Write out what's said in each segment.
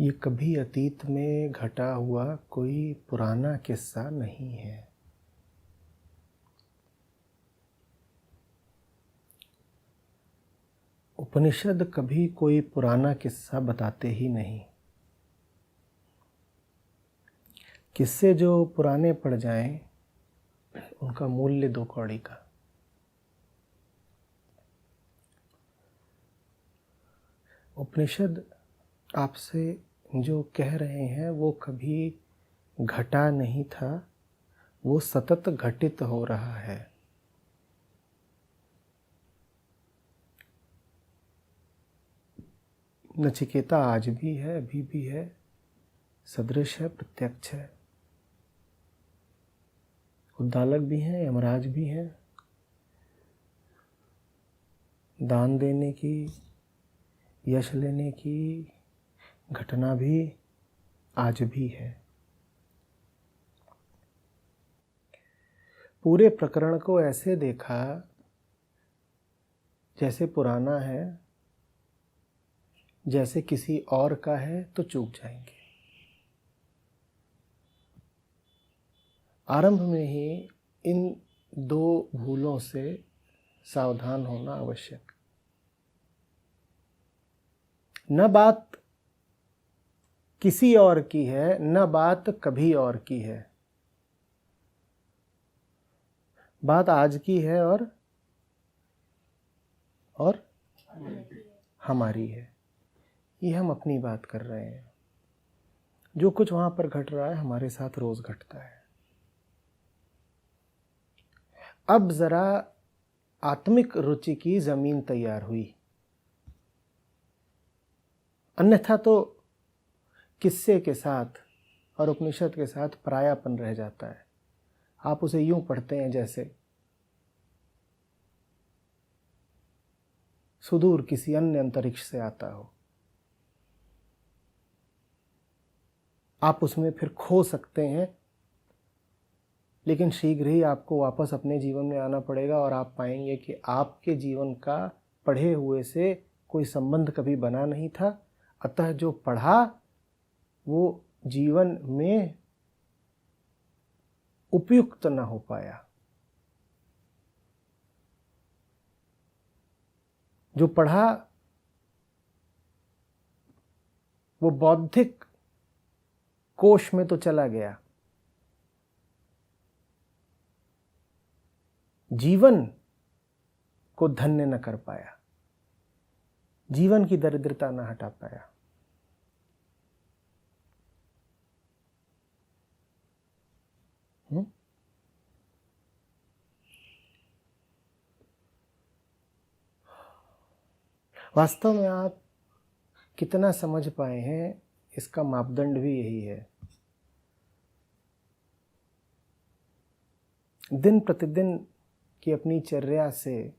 ये कभी अतीत में घटा हुआ कोई पुराना किस्सा नहीं है। उपनिषद कभी कोई पुराना किस्सा बताते ही नहीं। किस्से जो पुराने पड़ जाएं, उनका मूल्य 2 कौड़ी का। उपनिषद आपसे जो कह रहे हैं वो कभी घटा नहीं था, वो सतत घटित हो रहा है। नचिकेता आज भी है, अभी भी है, सदृश है, प्रत्यक्ष है। उद्दालक भी हैं, यमराज भी हैं। दान देने की, यश लेने की घटना भी आज भी है। पूरे प्रकरण को ऐसे देखा जैसे पुराना है, जैसे किसी और का है तो चूक जाएंगे। आरंभ में ही इन 2 भूलों से सावधान होना आवश्यक। न बात किसी और की है, न बात कभी और की है। बात आज की है और हमारी है। ये हम अपनी बात कर रहे हैं। जो कुछ वहां पर घट रहा है हमारे साथ रोज घटता है। अब जरा आत्मिक रुचि की जमीन तैयार हुई। अन्यथा तो किस्से के साथ और उपनिषद के साथ परायापन रह जाता है। आप उसे यूं पढ़ते हैं जैसे सुदूर किसी अन्य अंतरिक्ष से आता हो। आप उसमें फिर खो सकते हैं, लेकिन शीघ्र ही आपको वापस अपने जीवन में आना पड़ेगा और आप पाएंगे कि आपके जीवन का पढ़े हुए से कोई संबंध कभी बना नहीं था। अतः जो पढ़ा वो जीवन में उपयुक्त न हो पाया। जो पढ़ा वो बौद्धिक कोश में तो चला गया, जीवन को धन्य न कर पाया, जीवन की दरिद्रता न हटा पाया। वास्तव में आप कितना समझ पाए हैं, इसका मापदंड भी यही है। दिन प्रतिदिन की अपनी चर्या से,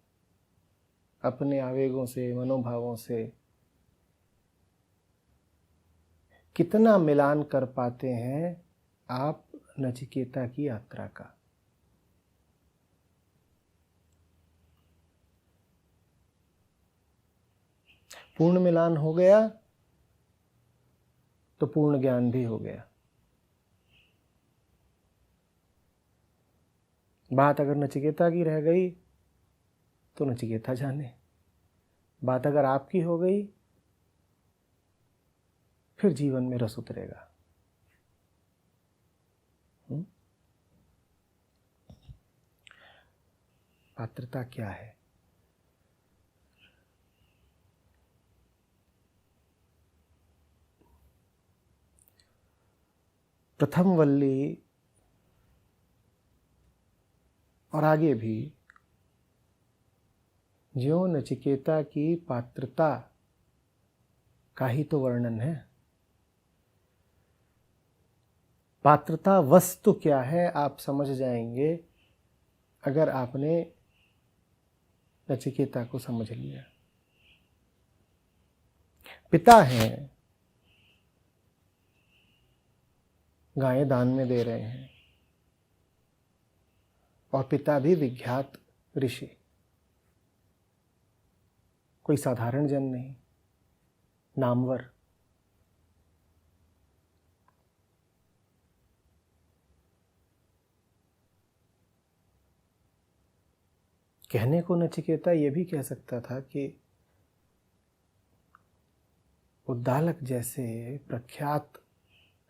अपने आवेगों से, मनोभावों से कितना मिलान कर पाते हैं आप नचिकेता की यात्रा का। पूर्ण मिलान हो गया तो पूर्ण ज्ञान भी हो गया। बात अगर नचिकेता की रह गई तो नचिकेता जाने। बात अगर आपकी हो गई फिर जीवन में रस उतरेगा। पात्रता क्या है? प्रथम वल्ली और आगे भी ज्यों नचिकेता की पात्रता का ही तो वर्णन है। पात्रता वस्तु क्या है आप समझ जाएंगे अगर आपने नचिकेता को समझ लिया। पिता हैं, गायें दान में दे रहे हैं, और पिता भी विख्यात ऋषि, कोई साधारण जन नहीं, नामवर। कहने को नचिकेता ये भी कह सकता था कि उद्दालक जैसे प्रख्यात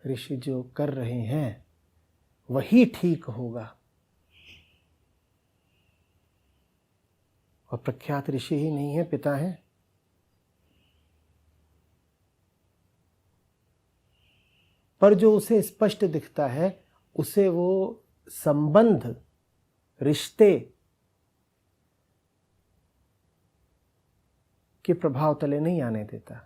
ऋषि जो कर रहे हैं वही ठीक होगा, और प्रख्यात ऋषि ही नहीं है, पिता हैं। पर जो उसे स्पष्ट दिखता है उसे वो संबंध, रिश्ते के प्रभाव तले नहीं आने देता।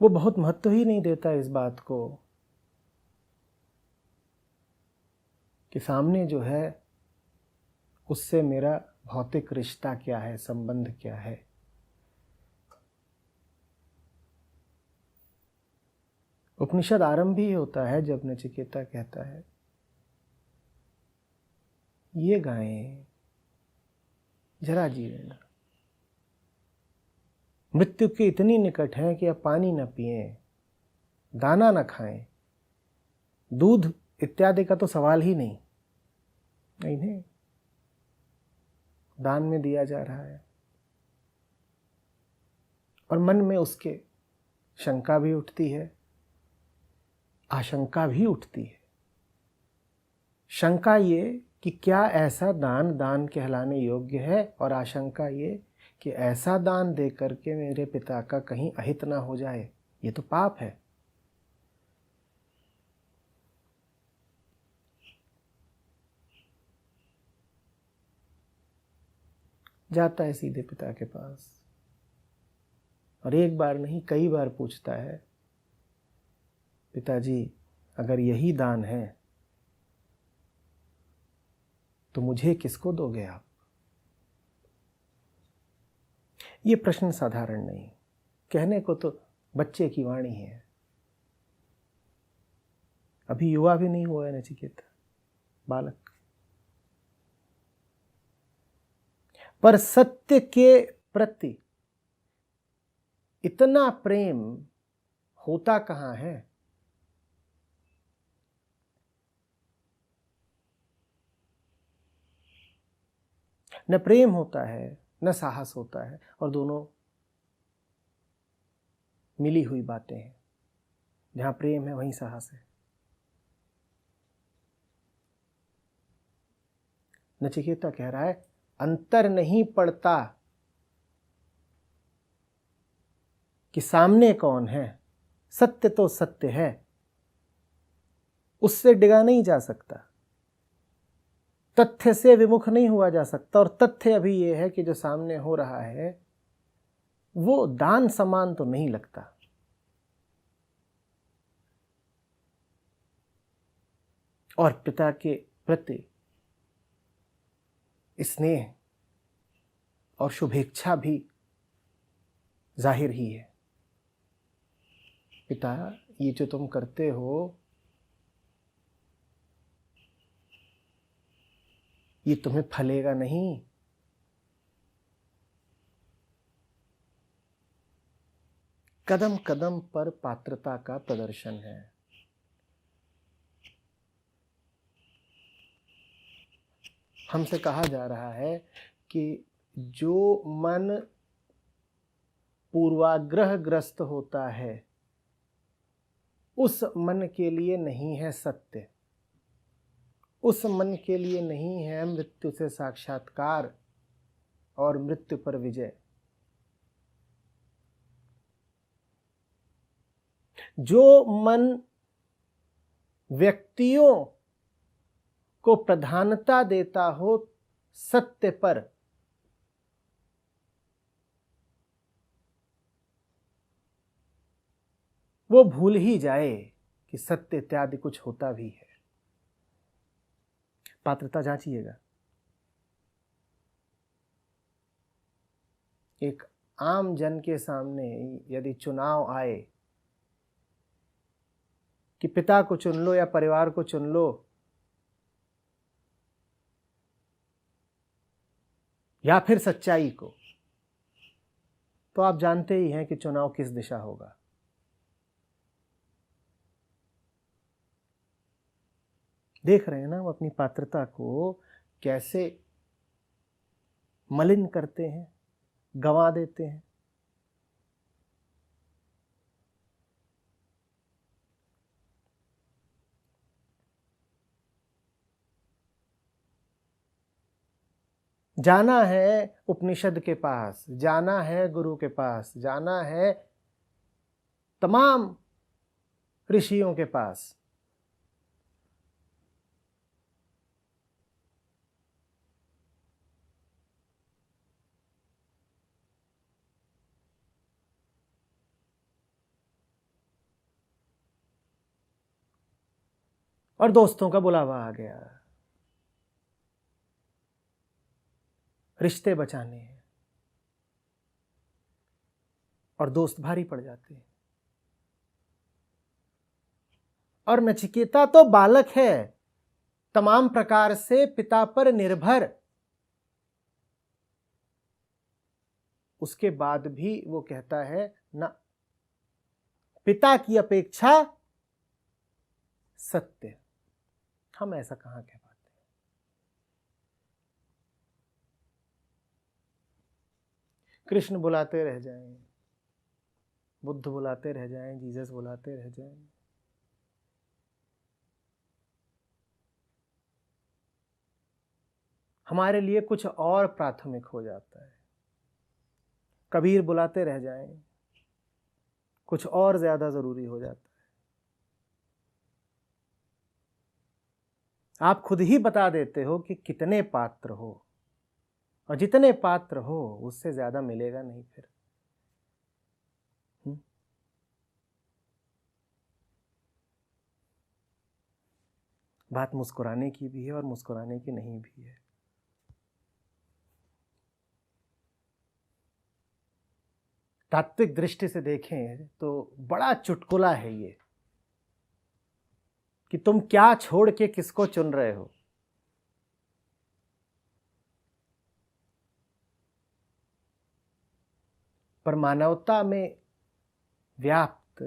वो बहुत महत्व ही नहीं देता इस बात को कि सामने जो है उससे मेरा भौतिक रिश्ता क्या है, संबंध क्या है। उपनिषद आरंभ ही होता है जब नचिकेता कहता है, ये गायें जरा जी लेना, मृत्यु के इतनी निकट हैं कि अब पानी न पिएं, दाना न खाएं, दूध इत्यादि का तो सवाल ही नहीं। इन्हें दान में दिया जा रहा है। और मन में उसके शंका भी उठती है, आशंका भी उठती है। शंका ये कि क्या ऐसा दान दान कहलाने योग्य है, और आशंका ये कि ऐसा दान दे करके मेरे पिता का कहीं अहित ना हो जाए, ये तो पाप है। जाता है सीधे पिता के पास और एक बार नहीं कई बार पूछता है, पिताजी अगर यही दान है तो मुझे किसको दोगे आप? ये प्रश्न साधारण नहीं, कहने को तो बच्चे की वाणी है। अभी युवा भी नहीं हुआ है नचिकेता, बालक। पर सत्य के प्रति इतना प्रेम होता कहाँ है? न प्रेम होता है न साहस होता है, और दोनों मिली हुई बातें हैं। जहां प्रेम है वहीं साहस है। नचिकेता कह रहा है, अंतर नहीं पड़ता कि सामने कौन है, सत्य तो सत्य है, उससे डिगा नहीं जा सकता, तथ्य से विमुख नहीं हुआ जा सकता। और तथ्य अभी यह है कि जो सामने हो रहा है वो दान समान तो नहीं लगता। और पिता के प्रति स्नेह और शुभेच्छा भी जाहिर ही है। पिता ये जो तुम करते हो ये तुम्हें फलेगा नहीं। कदम कदम पर पात्रता का प्रदर्शन है। हमसे कहा जा रहा है कि जो मन पूर्वाग्रह ग्रस्त होता है उस मन के लिए नहीं है सत्य, उस मन के लिए नहीं है मृत्यु से साक्षात्कार और मृत्यु पर विजय। जो मन व्यक्तियों को प्रधानता देता हो सत्य पर, वो भूल ही जाए कि सत्य इत्यादि कुछ होता भी है। पात्रता जांचिएगा। एक आम जन के सामने यदि चुनाव आए कि पिता को चुन लो या परिवार को चुन लो या फिर सच्चाई को, तो आप जानते ही हैं कि चुनाव किस दिशा होगा। देख रहे हैं ना हम अपनी पात्रता को कैसे मलिन करते हैं, गंवा देते हैं। जाना है उपनिषद के पास, जाना है गुरु के पास, जाना है तमाम ऋषियों के पास। और दोस्तों का बुलावा आ गया, रिश्ते बचाने हैं, और दोस्त भारी पड़ जाते हैं। और नचिकेता तो बालक है, तमाम प्रकार से पिता पर निर्भर, उसके बाद भी वो कहता है ना, पिता की अपेक्षा सत्य। हम ऐसा कहां कह पाते हैं? कृष्ण बुलाते रह जाएं, बुद्ध बुलाते रह जाएं, जीसस बुलाते रह जाएं, हमारे लिए कुछ और प्राथमिक हो जाता है। कबीर बुलाते रह जाएं, कुछ और ज्यादा जरूरी हो जाता है। आप खुद ही बता देते हो कि कितने पात्र हो, और जितने पात्र हो उससे ज्यादा मिलेगा नहीं फिर। बात मुस्कुराने की भी है और मुस्कुराने की नहीं भी है। तात्विक दृष्टि से देखें तो बड़ा चुटकुला है ये कि तुम क्या छोड़ के किसको चुन रहे हो। पर मानवता में व्याप्त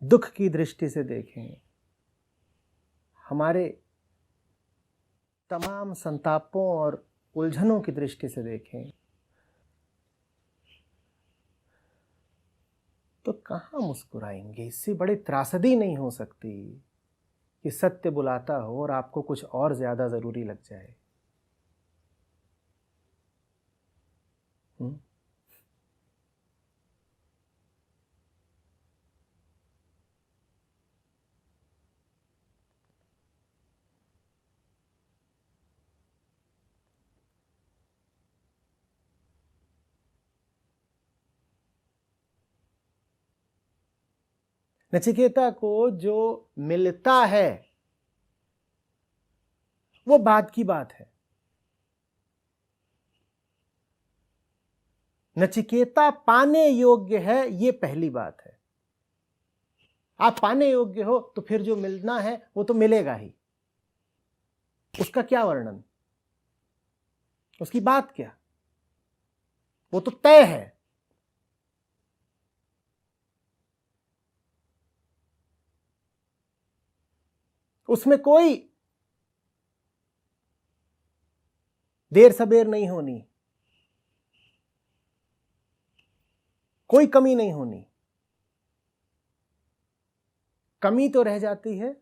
दुख की दृष्टि से देखें, हमारे तमाम संतापों और उलझनों की दृष्टि से देखें, तो कहां मुस्कुराएंगे। इससे बड़ी त्रासदी नहीं हो सकती कि सत्य बुलाता हो और आपको कुछ और ज्यादा जरूरी लग जाए। नचिकेता को जो मिलता है वो बात की बात है। नचिकेता पाने योग्य है, ये पहली बात है। आप पाने योग्य हो तो फिर जो मिलना है वो तो मिलेगा ही। उसका क्या वर्णन, उसकी बात क्या, वो तो तय है। उसमें कोई देर सबेर नहीं होनी, कोई कमी नहीं होनी। कमी तो रह जाती है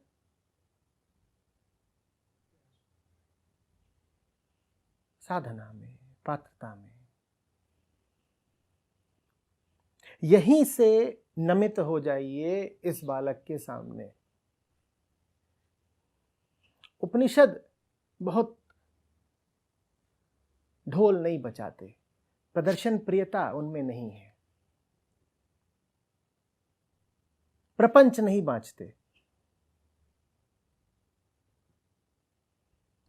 साधना में, पात्रता में। यहीं से नमित हो जाइए इस बालक के सामने। उपनिषद बहुत ढोल नहीं बजाते, प्रदर्शन प्रियता उनमें नहीं है, प्रपंच नहीं बांचते।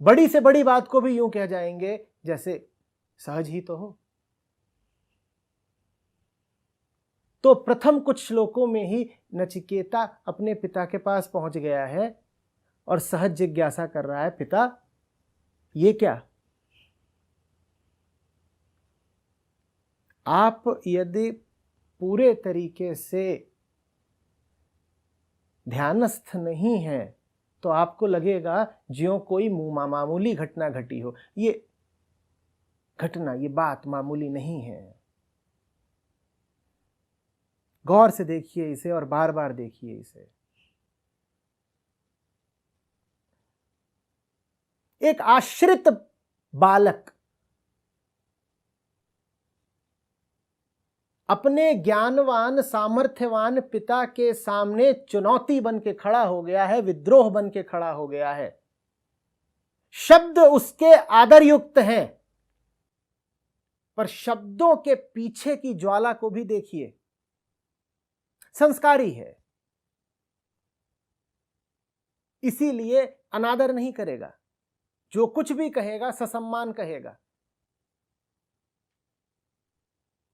बड़ी से बड़ी बात को भी यूं कह जाएंगे जैसे सहज ही तो हो। तो प्रथम कुछ श्लोकों में ही नचिकेता अपने पिता के पास पहुंच गया है और सहज जिज्ञासा कर रहा है, पिता ये क्या। आप यदि पूरे तरीके से ध्यानस्थ नहीं हैं तो आपको लगेगा ज्यों कोई मामूली घटना घटी हो। ये घटना, ये बात मामूली नहीं है। गौर से देखिए इसे और बार बार देखिए इसे। एक आश्रित बालक अपने ज्ञानवान सामर्थ्यवान पिता के सामने चुनौती बन के खड़ा हो गया है, विद्रोह बन के खड़ा हो गया है। शब्द उसके आदरयुक्त हैं, पर शब्दों के पीछे की ज्वाला को भी देखिए। संस्कारी है, इसीलिए अनादर नहीं करेगा। जो कुछ भी कहेगा ससम्मान कहेगा।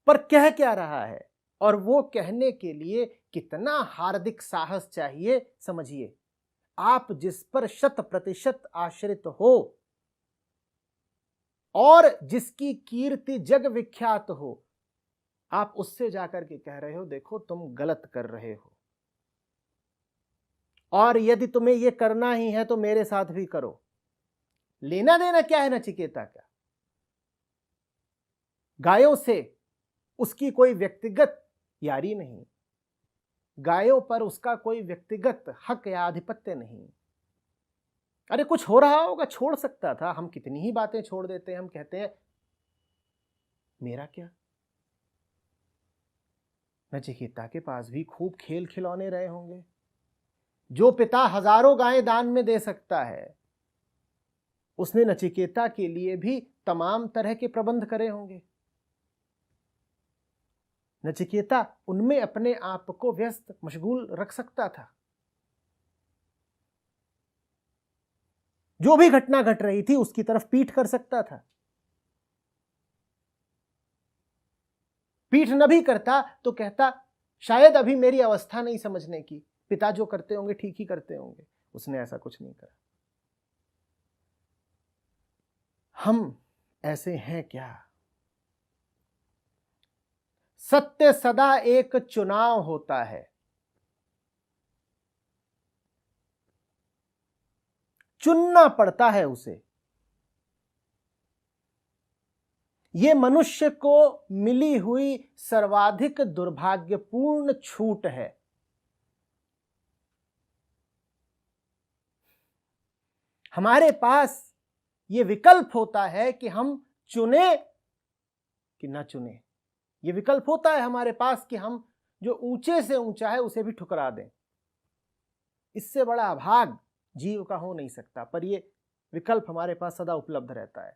पर कह क्या रहा है और वो कहने के लिए कितना हार्दिक साहस चाहिए, समझिए। आप जिस पर 100% आश्रित हो और जिसकी कीर्ति जग विख्यात हो, आप उससे जाकर के कह रहे हो देखो तुम गलत कर रहे हो, और यदि तुम्हें यह करना ही है तो मेरे साथ भी करो। लेना देना क्या है नचिकेता का? गायों से उसकी कोई व्यक्तिगत यारी नहीं, गायों पर उसका कोई व्यक्तिगत हक या आधिपत्य नहीं। अरे कुछ हो रहा होगा, छोड़ सकता था। हम कितनी ही बातें छोड़ देते हैं, हम कहते हैं मेरा क्या। नचिकेता के पास भी खूब खेल खिलौने रहे होंगे। जो पिता हजारों गायें दान में दे सकता है, उसने नचिकेता के लिए भी तमाम तरह के प्रबंध करे होंगे। नचिकेता उनमें अपने आप को व्यस्त मशगूल रख सकता था। जो भी घटना घट रही थी उसकी तरफ पीठ कर सकता था। पीठ न भी करता तो कहता शायद अभी मेरी अवस्था नहीं समझने की, पिता जो करते होंगे ठीक ही करते होंगे। उसने ऐसा कुछ नहीं करा। हम ऐसे हैं क्या? सत्य सदा एक चुनाव होता है। चुनना पड़ता है उसे। यह मनुष्य को मिली हुई सर्वाधिक दुर्भाग्यपूर्ण छूट है। हमारे पास यह विकल्प होता है कि हम चुने कि ना चुने। यह विकल्प होता है हमारे पास कि हम जो ऊंचे से ऊंचा है उसे भी ठुकरा दें। इससे बड़ा अभाग जीव का हो नहीं सकता, पर यह विकल्प हमारे पास सदा उपलब्ध रहता है।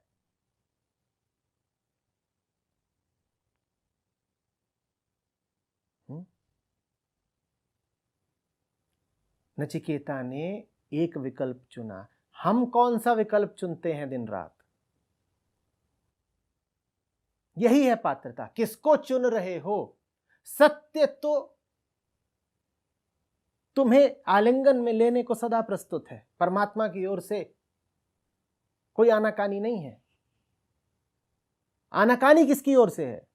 नचिकेता ने एक विकल्प चुना। हम कौन सा विकल्प चुनते हैं दिन रात? यही है पात्रता। किसको चुन रहे हो? सत्य तो तुम्हें आलिंगन में लेने को सदा प्रस्तुत है। परमात्मा की ओर से कोई आनाकानी नहीं है। आनाकानी किसकी ओर से है?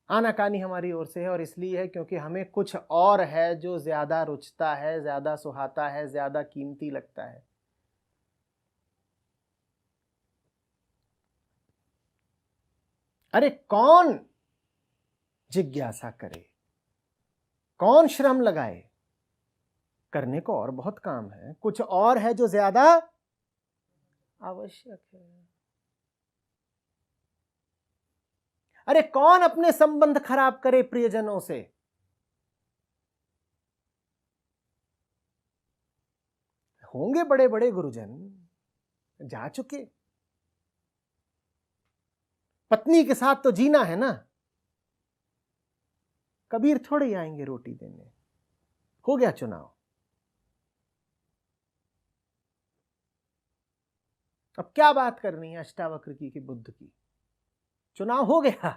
आनाकानी हमारी ओर से है, और इसलिए है क्योंकि हमें कुछ और है जो ज्यादा रुचता है, ज्यादा सुहाता है, ज्यादा कीमती लगता है। अरे कौन जिज्ञासा करे, कौन श्रम लगाए? करने को और बहुत काम है, कुछ और है जो ज्यादा आवश्यक है। अरे कौन अपने संबंध खराब करे प्रियजनों से? होंगे बड़े बड़े गुरुजन, जा चुके। पत्नी के साथ तो जीना है ना। कबीर थोड़े ही आएंगे रोटी देने। हो गया चुनाव। अब क्या बात करनी है अष्टावक्र की कि बुद्ध की? चुनाव हो गया।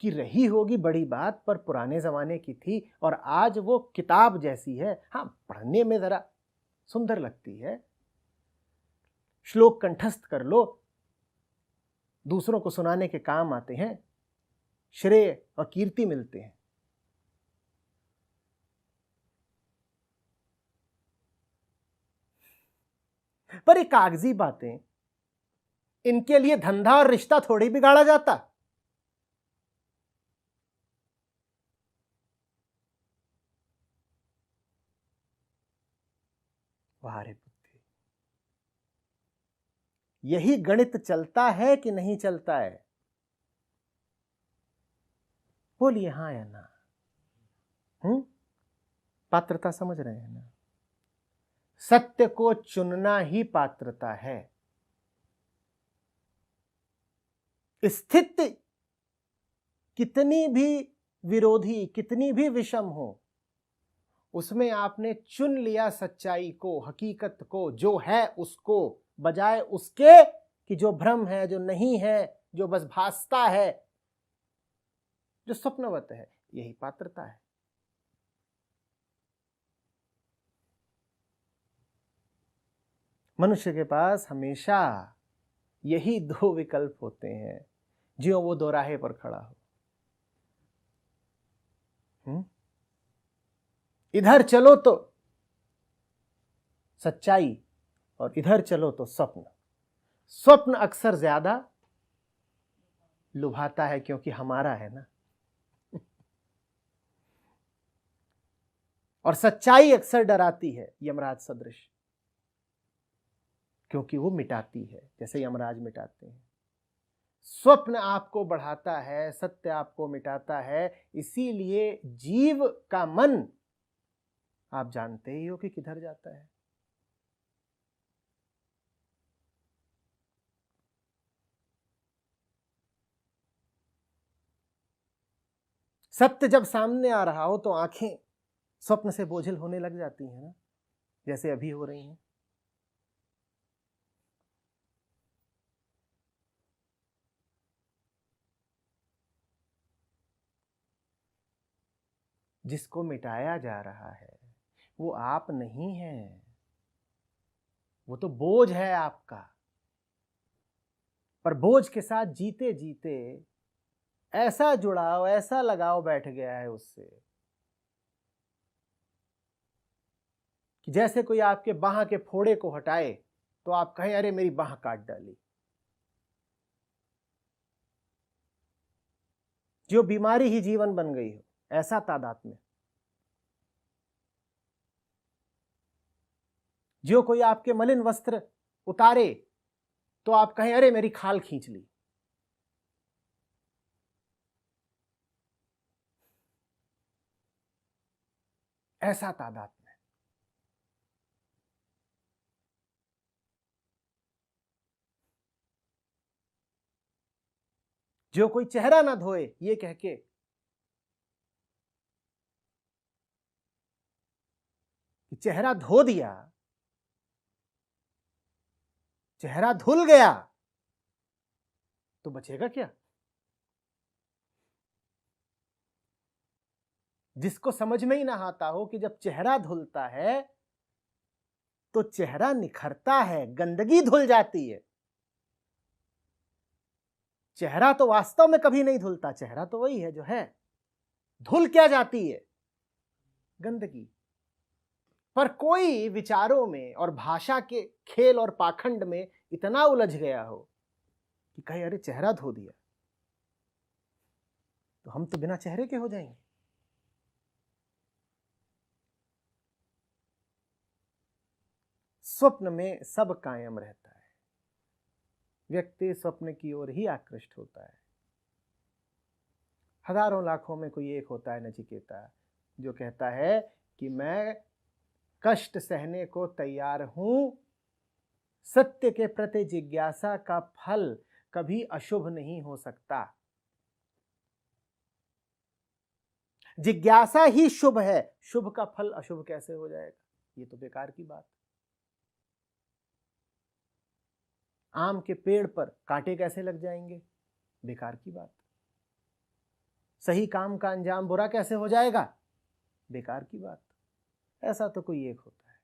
कि रही होगी बड़ी बात, पर पुराने जमाने की थी और आज वो किताब जैसी है। हाँ, पढ़ने में जरा सुंदर लगती है। श्लोक कंठस्थ कर लो, दूसरों को सुनाने के काम आते हैं, श्रेय और कीर्ति मिलते हैं। पर ये कागजी बातें, इनके लिए धंधा और रिश्ता थोड़ी बिगाड़ा जाता। वाह रे बुद्धि, यही गणित चलता है कि नहीं चलता है? बोलिए हाँ या ना। पात्रता समझ रहे हैं ना? सत्य को चुनना ही पात्रता है। स्थिति कितनी भी विरोधी, कितनी भी विषम हो, उसमें आपने चुन लिया सच्चाई को, हकीकत को, जो है उसको, बजाय उसके कि जो भ्रम है, जो नहीं है, जो बस भासता है, जो स्वप्नवत है। यही पात्रता है। मनुष्य के पास हमेशा यही दो विकल्प होते हैं, ज्यों वो दोराहे पर खड़ा हो। इधर चलो तो सच्चाई और इधर चलो तो स्वप्न। स्वप्न अक्सर ज्यादा लुभाता है क्योंकि हमारा है ना, और सच्चाई अक्सर डराती है, यमराज सदृश, क्योंकि वो मिटाती है, जैसे यमराज मिटाते हैं। स्वप्न आपको बढ़ाता है, सत्य आपको मिटाता है। इसीलिए जीव का मन, आप जानते ही हो कि किधर जाता है। सत्य जब सामने आ रहा हो तो आंखें स्वप्न से बोझिल होने लग जाती हैं ना, जैसे अभी हो रही हैं। जिसको मिटाया जा रहा है वो आप नहीं हैं, वो तो बोझ है आपका। पर बोझ के साथ जीते जीते ऐसा जुड़ाव, ऐसा लगाव बैठ गया है उससे कि जैसे कोई आपके बाह के फोड़े को हटाए तो आप कहें अरे मेरी बाह काट डाली। जो बीमारी ही जीवन बन गई हो, ऐसा तादाद में। जो कोई आपके मलिन वस्त्र उतारे तो आप कहें अरे मेरी खाल खींच ली। ऐसा तादाद में। जो कोई चेहरा ना धोए ये कह के कि चेहरा धो दिया, चेहरा धुल गया, तो बचेगा क्या? जिसको समझ में ही ना आता हो कि जब चेहरा धुलता है तो चेहरा निखरता है, गंदगी धुल जाती है। चेहरा तो वास्तव में कभी नहीं धुलता, चेहरा तो वही है जो है। धुल क्या जाती है? गंदगी। पर कोई विचारों में और भाषा के खेल और पाखंड में इतना उलझ गया हो कि कहे अरे चेहरा धो दिया तो हम तो बिना चेहरे के हो जाएंगे। स्वप्न में सब कायम रहता है, व्यक्ति स्वप्न की ओर ही आकृष्ट होता है। हजारों लाखों में कोई एक होता है नचिकेता, जो कहता है कि मैं कष्ट सहने को तैयार हूं, सत्य के प्रति जिज्ञासा का फल कभी अशुभ नहीं हो सकता। जिज्ञासा ही शुभ है, शुभ का फल अशुभ कैसे हो जाएगा? ये तो बेकार की बात। आम के पेड़ पर कांटे कैसे लग जाएंगे? बेकार की बात। सही काम का अंजाम बुरा कैसे हो जाएगा? बेकार की बात। ऐसा तो कोई एक होता है।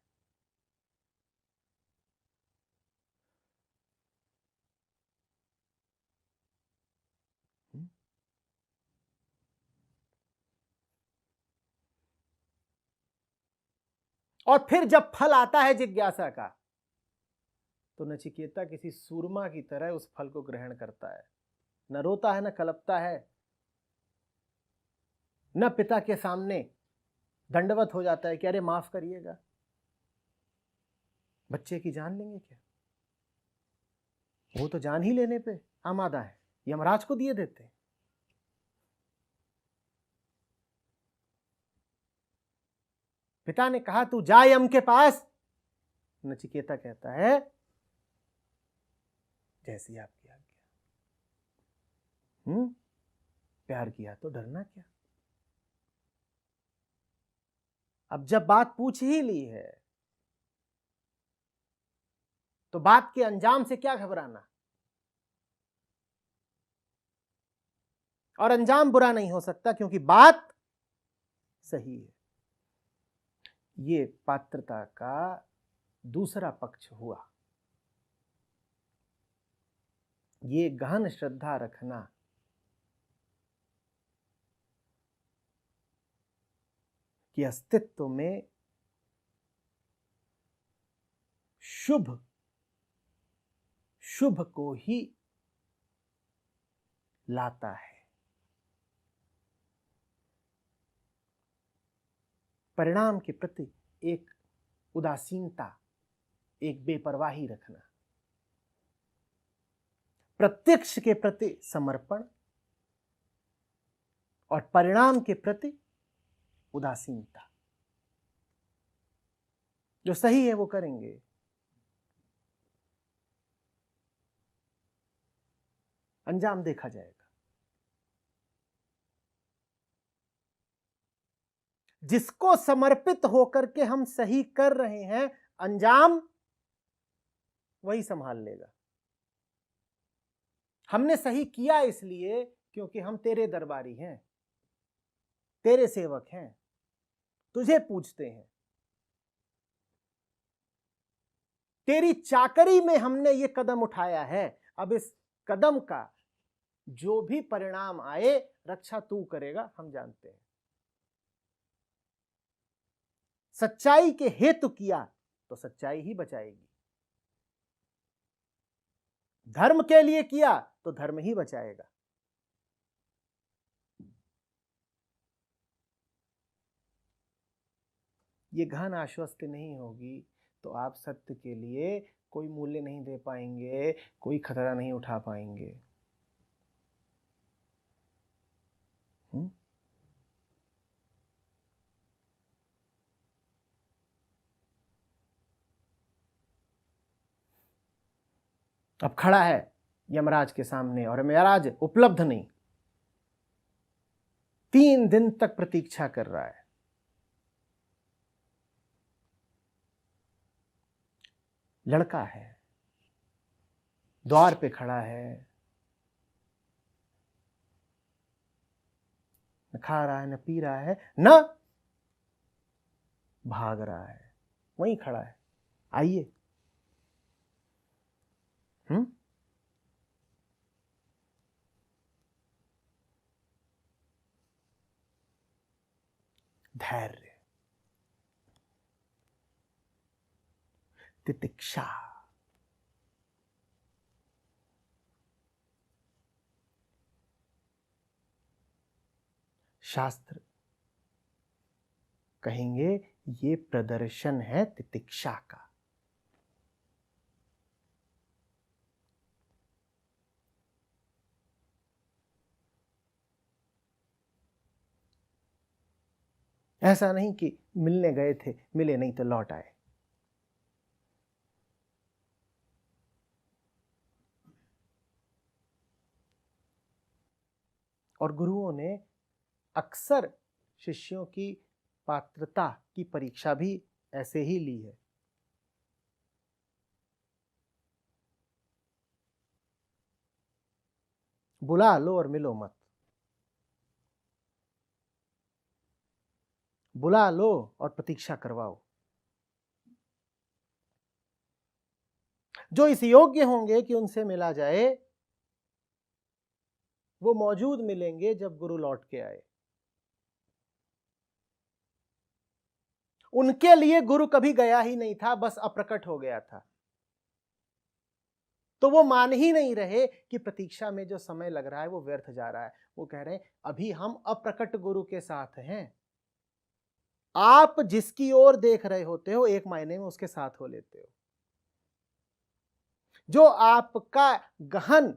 और फिर जब फल आता है जिज्ञासा का, तो नचिकेता किसी सूरमा की तरह उस फल को ग्रहण करता है, न रोता है न कलपता है, न पिता के सामने दंडवत हो जाता है कि अरे माफ करिएगा, बच्चे की जान लेंगे क्या, वो तो जान ही लेने पे आमादा है, यमराज को दिए देते हैं। पिता ने कहा तू जा यम के पास, नचिकेता कहता है जैसी आपकी आज्ञा। प्यार किया तो डरना क्या। अब जब बात पूछ ही ली है तो बात के अंजाम से क्या घबराना, और अंजाम बुरा नहीं हो सकता क्योंकि बात सही है। ये पात्रता का दूसरा पक्ष हुआ। ये गहन श्रद्धा रखना कि अस्तित्व में शुभ शुभ को ही लाता है। परिणाम के प्रति एक उदासीनता, एक बेपरवाही रखना, प्रत्यक्ष के प्रति समर्पण और परिणाम के प्रति उदासीनता। जो सही है वो करेंगे, अंजाम देखा जाएगा। जिसको समर्पित होकर के हम सही कर रहे हैं, अंजाम वही संभाल लेगा। हमने सही किया इसलिए क्योंकि हम तेरे दरबारी हैं, तेरे सेवक हैं, तुझे पूजते हैं, तेरी चाकरी में हमने ये कदम उठाया है। अब इस कदम का जो भी परिणाम आए, रक्षा तू करेगा, हम जानते हैं। सच्चाई के हेतु किया तो सच्चाई ही बचाएगी, धर्म के लिए किया तो धर्म ही बचाएगा। ये गहन आश्वस्त नहीं होगी तो आप सत्य के लिए कोई मूल्य नहीं दे पाएंगे, कोई खतरा नहीं उठा पाएंगे। अब खड़ा है यमराज के सामने और यमराज उपलब्ध नहीं, 3 दिन तक प्रतीक्षा कर रहा है। लड़का है, द्वार पे खड़ा है, न खा रहा है, न पी रहा है, न भाग रहा है, वहीं खड़ा है। आइए। धैर्य, तितिक्षा, शास्त्र कहेंगे ये प्रदर्शन है तितिक्षा का। ऐसा नहीं कि मिलने गए थे, मिले नहीं तो लौट आए। और गुरुओं ने अक्सर शिष्यों की पात्रता की परीक्षा भी ऐसे ही ली है। बुला लो और मिलो मत, बुला लो और प्रतीक्षा करवाओ। जो इस योग्य होंगे कि उनसे मिला जाए, वो मौजूद मिलेंगे जब गुरु लौट के आए। उनके लिए गुरु कभी गया ही नहीं था, बस अप्रकट हो गया था। तो वो मान ही नहीं रहे कि प्रतीक्षा में जो समय लग रहा है वो व्यर्थ जा रहा है। वो कह रहे हैं अभी हम अप्रकट गुरु के साथ हैं। आप जिसकी ओर देख रहे होते हो एक मायने में उसके साथ हो लेते हो। जो आपका गहन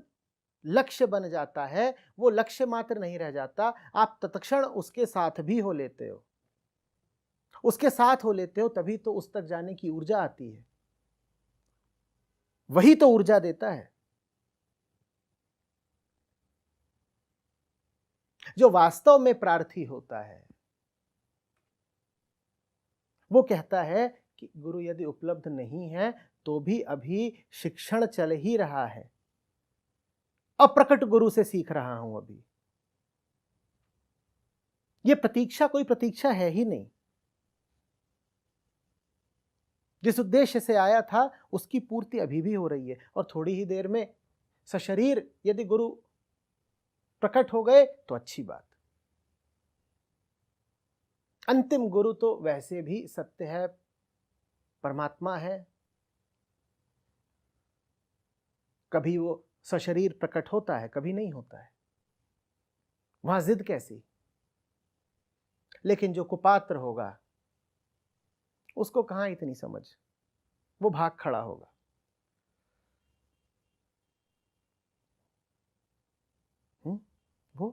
लक्ष्य बन जाता है वो लक्ष्य मात्र नहीं रह जाता, आप तत्क्षण उसके साथ भी हो लेते हो। उसके साथ हो लेते हो तभी तो उस तक जाने की ऊर्जा आती है। वही तो ऊर्जा देता है। जो वास्तव में प्रार्थी होता है वो कहता है कि गुरु यदि उपलब्ध नहीं है तो भी अभी शिक्षण चल ही रहा है, अप्रकट गुरु से सीख रहा हूं अभी। ये प्रतीक्षा कोई प्रतीक्षा है ही नहीं। जिस उद्देश्य से आया था उसकी पूर्ति अभी भी हो रही है और थोड़ी ही देर में सशरीर यदि गुरु प्रकट हो गए तो अच्छी बात। अंतिम गुरु तो वैसे भी सत्य है, परमात्मा है। कभी वो सशरीर प्रकट होता है, कभी नहीं होता है। वहां जिद कैसी। लेकिन जो कुपात्र होगा उसको कहां इतनी समझ, वो भाग खड़ा होगा। वो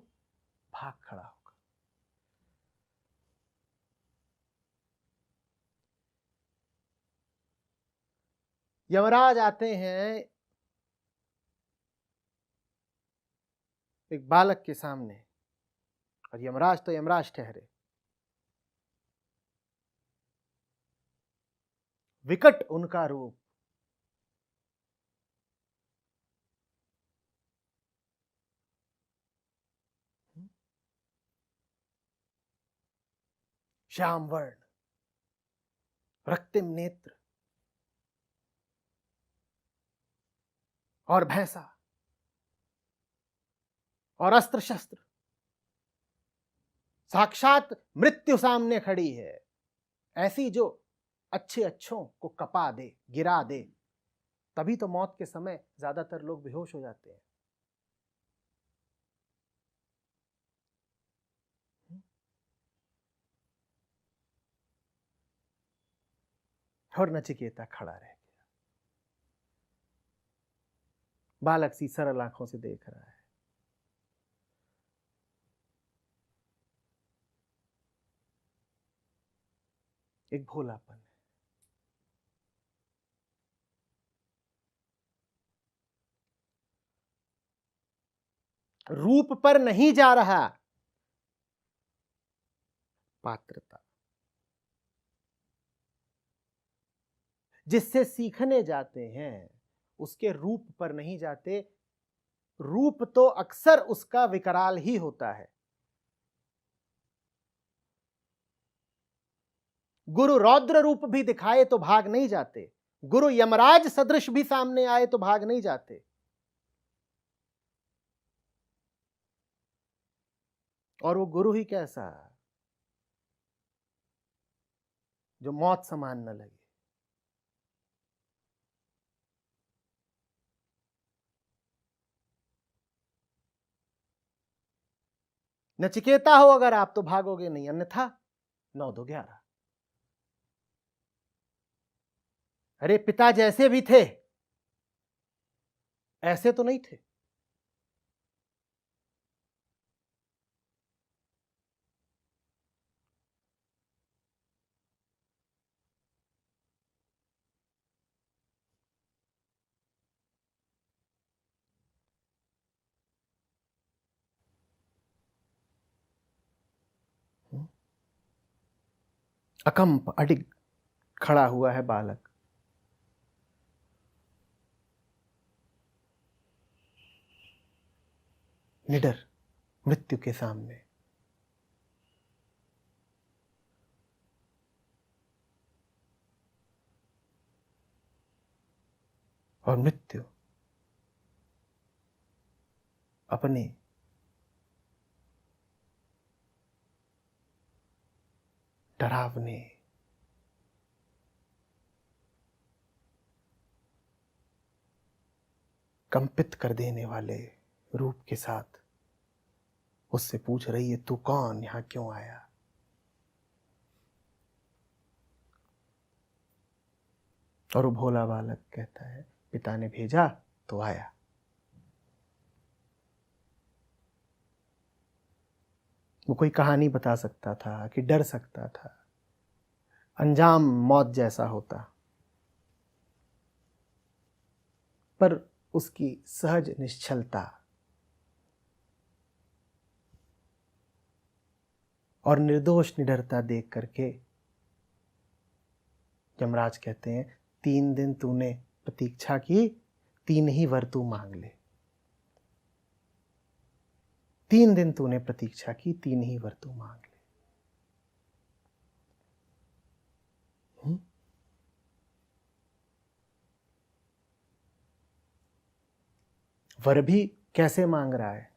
भाग खड़ा होगा। यमराज आते हैं एक बालक के सामने और यमराज तो यमराज ठहरे। विकट उनका रूप, श्याम वर्ण, रक्तिम नेत्र और भैंसा और अस्त्र शस्त्र, साक्षात मृत्यु सामने खड़ी है, ऐसी जो अच्छे अच्छों को कपा दे, गिरा दे। तभी तो मौत के समय ज्यादातर लोग बेहोश हो जाते हैं। और नचिकेता खड़ा रह गया, बालक सी सरल आंखों से देख रहा है। एक भोलापन है। रूप पर नहीं जा रहा, पात्रता। जिससे सीखने जाते हैं उसके रूप पर नहीं जाते। रूप तो अक्सर उसका विकराल ही होता है। गुरु रौद्र रूप भी दिखाए तो भाग नहीं जाते, गुरु यमराज सदृश भी सामने आए तो भाग नहीं जाते। और वो गुरु ही कैसा जो मौत समान न लगे। नचिकेता हो अगर आप तो भागोगे नहीं, अन्यथा 9-2-11। अरे पिता जैसे भी थे ऐसे तो नहीं थे। अकंप अडिग खड़ा हुआ है बालक। निडर मृत्यु के सामने। और मृत्यु अपने डरावने कंपित कर देने वाले रूप के साथ उससे पूछ रही है, तू कौन, यहां क्यों आया? और वो भोला बालक कहता है, पिता ने भेजा तो आया। वो कोई कहानी बता सकता था कि डर सकता था, अंजाम मौत जैसा होता, पर उसकी सहज निश्चलता और निर्दोष निडरता देख करके यमराज कहते हैं, 3 दिन तूने प्रतीक्षा की, 3 ही वर तू मांग ले। 3 दिन तूने प्रतीक्षा की, 3 ही वर तू मांग ले। वर भी कैसे मांग रहा है?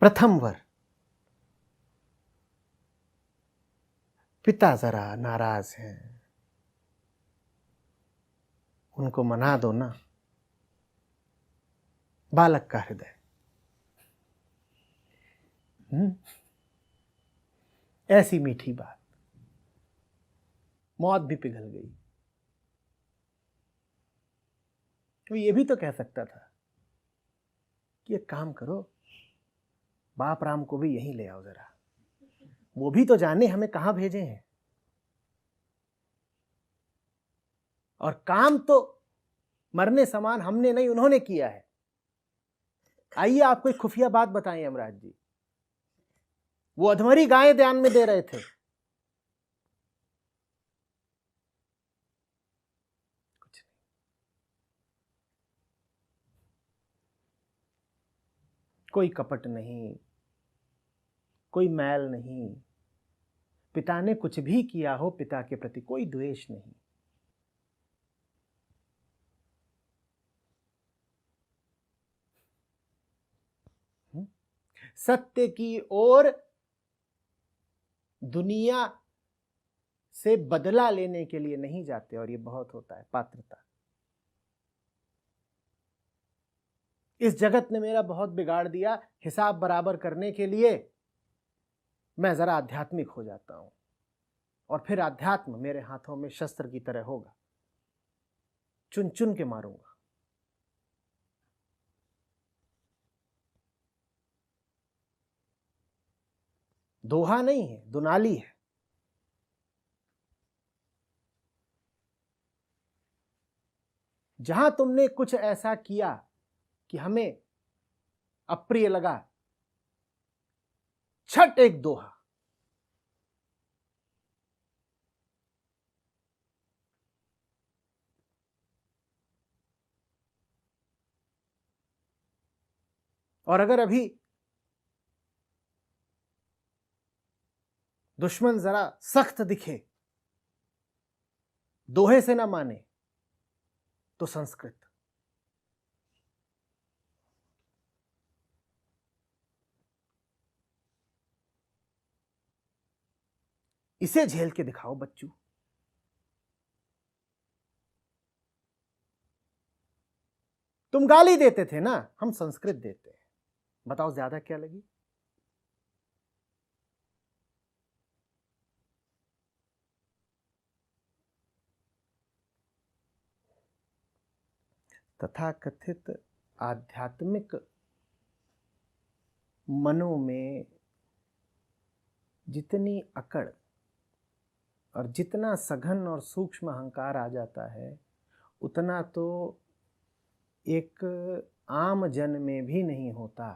प्रथम वर, पिता जरा नाराज हैं, उनको मना दो ना। बालक का हृदय, ऐसी मीठी बात, मौत भी पिघल गई। तो ये भी तो कह सकता था कि एक काम करो, बाप राम को भी यहीं ले आओ जरा, वो भी तो जाने हमें कहां भेजे हैं, और काम तो मरने समान हमने नहीं उन्होंने किया है। आइए आपको एक खुफिया बात बताएं यमराज जी, वो अधमरी गायें ध्यान में दे रहे थे, कुछ नहीं, कोई कपट नहीं, कोई मैल नहीं, पिता ने कुछ भी किया हो, पिता के प्रति कोई द्वेष नहीं। सत्य की ओर दुनिया से बदला लेने के लिए नहीं जाते, और ये बहुत होता है पात्रता। इस जगत ने मेरा बहुत बिगाड़ दिया, हिसाब बराबर करने के लिए मैं जरा आध्यात्मिक हो जाता हूं, और फिर अध्यात्म मेरे हाथों में शस्त्र की तरह होगा, चुन चुन के मारूंगा। दोहा नहीं है, दुनाली है। जहां तुमने कुछ ऐसा किया कि हमें अप्रिय लगा, छठ एक दोहा। और अगर अभी दुश्मन जरा सख्त दिखे, दोहे से ना माने, तो संस्कृत। इसे झेल के दिखाओ बच्चू। तुम गाली देते थे ना, हम संस्कृत देते हैं, बताओ ज्यादा क्या लगी? तथाकथित आध्यात्मिक मनों में जितनी अकड़ और जितना सघन और सूक्ष्म अहंकार आ जाता है, उतना तो एक आम जन में भी नहीं होता,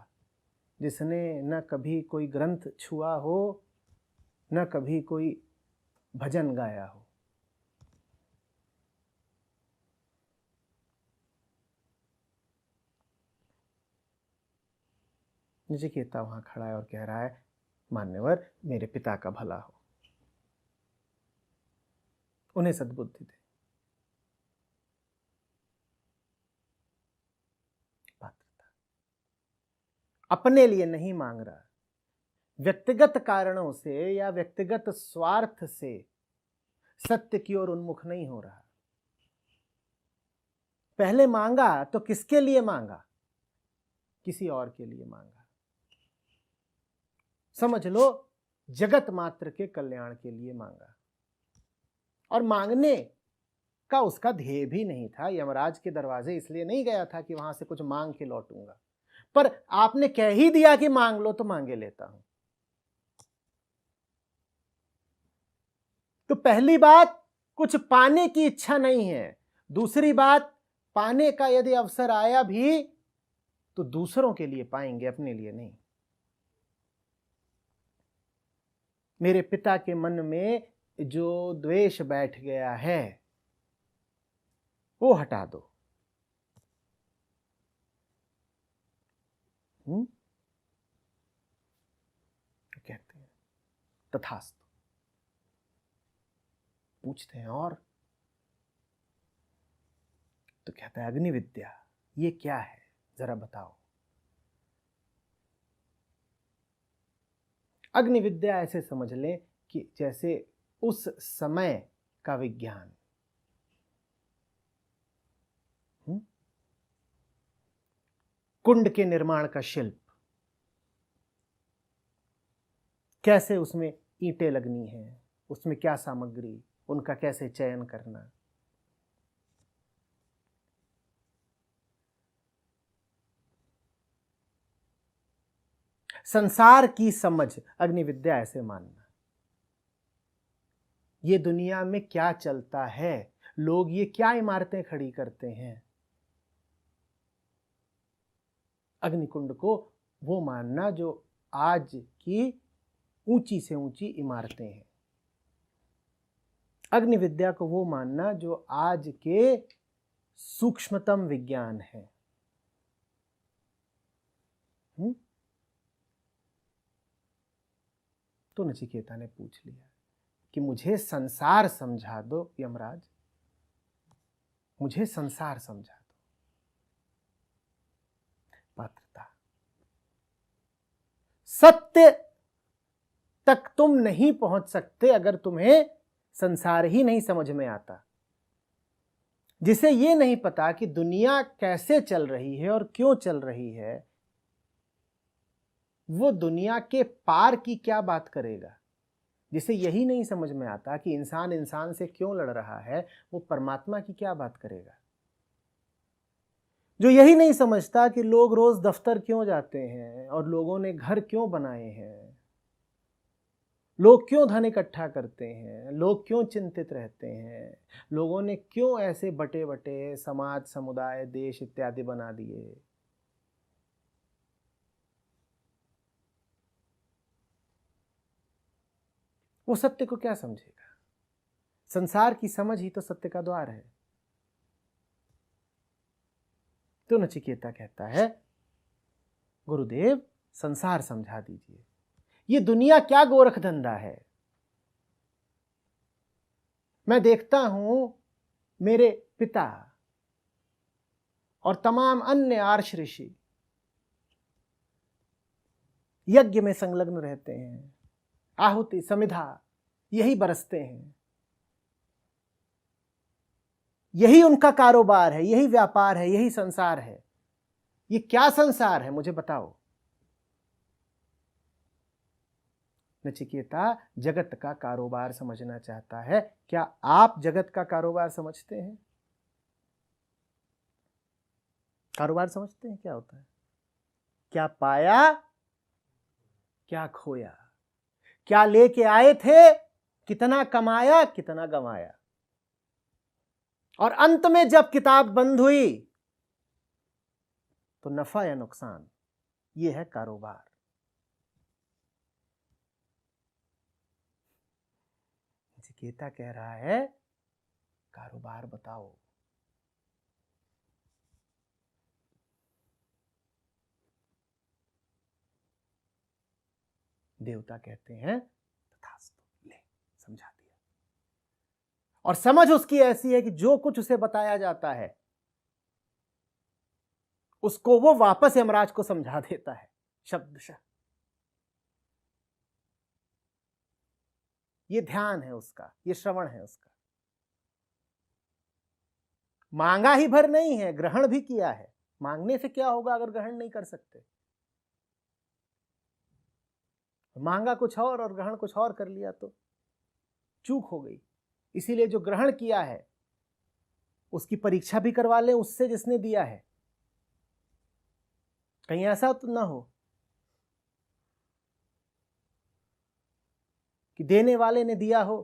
जिसने न कभी कोई ग्रंथ छुआ हो, न कभी कोई भजन गाया हो। नचिकेता वहां खड़ा है और कह रहा है, मान्यवर मेरे पिता का भला हो, उन्हें सद्बुद्धि दे। पात्रता अपने लिए नहीं मांग रहा, व्यक्तिगत कारणों से या व्यक्तिगत स्वार्थ से सत्य की ओर उन्मुख नहीं हो रहा। पहले मांगा तो किसके लिए मांगा? किसी और के लिए मांगा। समझ लो जगत मात्र के कल्याण के लिए मांगा, और मांगने का उसका ध्येय भी नहीं था। यमराज के दरवाजे इसलिए नहीं गया था कि वहां से कुछ मांग के लौटूंगा, पर आपने कह ही दिया कि मांग लो तो मांगे लेता हूं। तो पहली बात, कुछ पाने की इच्छा नहीं है। दूसरी बात, पाने का यदि अवसर आया भी तो दूसरों के लिए पाएंगे, अपने लिए नहीं। मेरे पिता के मन में जो द्वेष बैठ गया है वो हटा दो। कहते हैं तथास्तु। पूछते हैं और, तो कहता है अग्नि विद्या ये क्या है, जरा बताओ। अग्नि विद्या ऐसे समझ लें कि जैसे उस समय का विज्ञान। कुंड के निर्माण का शिल्प, कैसे उसमें ईंटें लगनी हैं, उसमें क्या सामग्री, उनका कैसे चयन करना। संसार की समझ अग्नि विद्या ऐसे मानना। ये दुनिया में क्या चलता है, लोग ये क्या इमारतें खड़ी करते हैं, अग्निकुंड को वो मानना जो आज की ऊंची से ऊंची इमारतें हैं। अग्नि विद्या को वो मानना जो आज के सूक्ष्मतम विज्ञान है। तो नचिकेता ने पूछ लिया कि मुझे संसार समझा दो यमराज, मुझे संसार समझा दो। पात्रता, सत्य तक तुम नहीं पहुंच सकते अगर तुम्हें संसार ही नहीं समझ में आता। जिसे ये नहीं पता कि दुनिया कैसे चल रही है और क्यों चल रही है, वो दुनिया के पार की क्या बात करेगा। जिसे यही नहीं समझ में आता कि इंसान इंसान से क्यों लड़ रहा है, वो परमात्मा की क्या बात करेगा। जो यही नहीं समझता कि लोग रोज दफ्तर क्यों जाते हैं और लोगों ने घर क्यों बनाए हैं, लोग क्यों धन इकट्ठा करते हैं, लोग क्यों चिंतित रहते हैं, लोगों ने क्यों ऐसे बटे बटे समाज, समुदाय, देश इत्यादि बना दिए। वो सत्य को क्या समझेगा। संसार की समझ ही तो सत्य का द्वार है। तो नचिकेता कहता है गुरुदेव संसार समझा दीजिए, ये दुनिया क्या गोरख धंधा है। मैं देखता हूं मेरे पिता और तमाम अन्य आर्ष ऋषि यज्ञ में संलग्न रहते हैं, आहुति समिधा यही बरसते हैं, यही उनका कारोबार है, यही व्यापार है, यही संसार है। ये क्या संसार है मुझे बताओ। नचिकेता जगत का कारोबार समझना चाहता है। क्या आप जगत का कारोबार समझते हैं? कारोबार समझते हैं क्या होता है? क्या पाया, क्या खोया, क्या लेके आए थे, कितना कमाया, कितना गंवाया, और अंत में जब किताब बंद हुई तो नफा या नुकसान। यह है कारोबार। नचिकेता कह रहा है कारोबार बताओ। देवता कहते हैं तथास्तु, ले समझा दिया। और समझ उसकी ऐसी है कि जो कुछ उसे बताया जाता है उसको वो वापस यमराज को समझा देता है शब्दशः। ये ध्यान है उसका, ये श्रवण है उसका। मांगा ही भर नहीं है, ग्रहण भी किया है। मांगने से क्या होगा अगर ग्रहण नहीं कर सकते? मांगा कुछ और ग्रहण कुछ और कर लिया तो चूक हो गई। इसीलिए जो ग्रहण किया है उसकी परीक्षा भी करवा लें उससे जिसने दिया है, कहीं ऐसा तो ना हो कि देने वाले ने दिया हो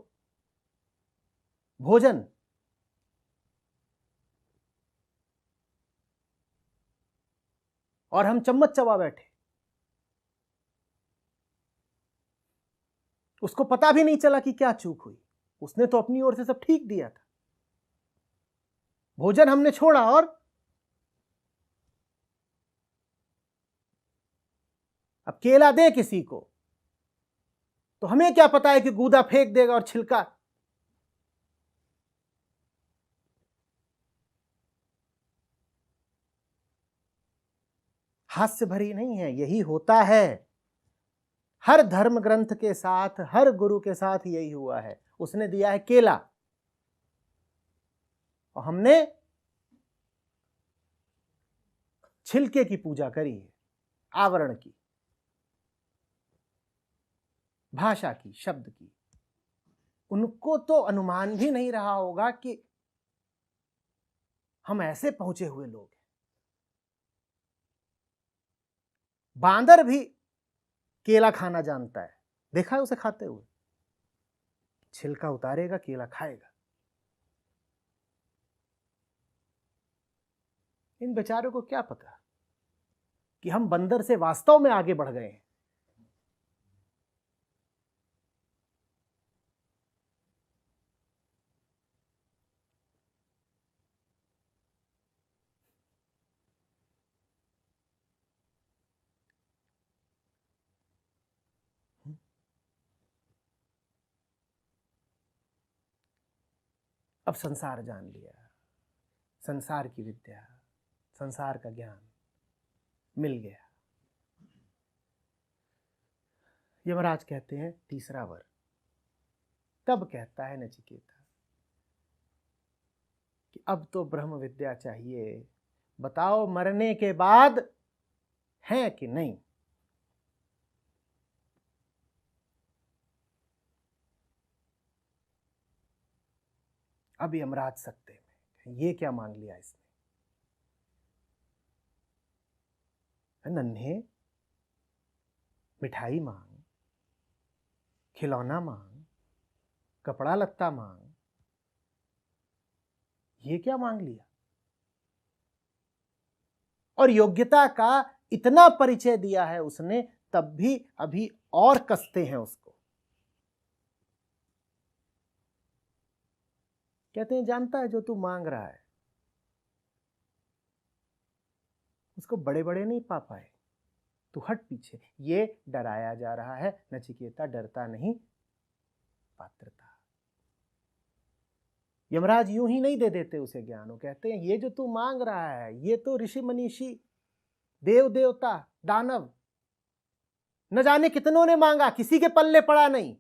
भोजन और हम चम्मच चबा बैठे, उसको पता भी नहीं चला कि क्या चूक हुई। उसने तो अपनी ओर से सब ठीक दिया था, भोजन हमने छोड़ा और अब केला दे किसी को तो हमें क्या पता है कि गूदा फेंक देगा और छिलका। हास्य भरी नहीं है, यही होता है। हर धर्म ग्रंथ के साथ, हर गुरु के साथ यही हुआ है। उसने दिया है केला और हमने छिलके की पूजा करी है, आवरण की, भाषा की, शब्द की। उनको तो अनुमान भी नहीं रहा होगा कि हम ऐसे पहुंचे हुए लोग हैं। बांदर भी केला खाना जानता है, देखा है उसे खाते हुए, छिलका उतारेगा, केला खाएगा। इन बेचारों को क्या पता कि हम बंदर से वास्तव में आगे बढ़ गए हैं। अब संसार जान लिया, संसार की विद्या, संसार का ज्ञान मिल गया। यमराज कहते हैं तीसरा वर। तब कहता है नचिकेता कि अब तो ब्रह्म विद्या चाहिए, बताओ मरने के बाद है कि नहीं। अब यमराज सकते में ये क्या मांग लिया इसने। नन्हे मिठाई मांग, खिलौना मांग, कपड़ा लत्ता मांग, ये क्या मांग लिया। और योग्यता का इतना परिचय दिया है उसने, तब भी अभी और कसते हैं उसको। कहते हैं जानता है जो तू मांग रहा है उसको बड़े बड़े नहीं पा पाए, तू हट पीछे। ये डराया जा रहा है। नचिकेता डरता नहीं, पात्रता। यमराज यूं ही नहीं दे देते उसे ज्ञान। वो कहते हैं ये जो तू मांग रहा है ये तो ऋषि मनीषी, देव देवता, दानव, न जाने कितनों ने मांगा, किसी के पल्ले पड़ा नहीं।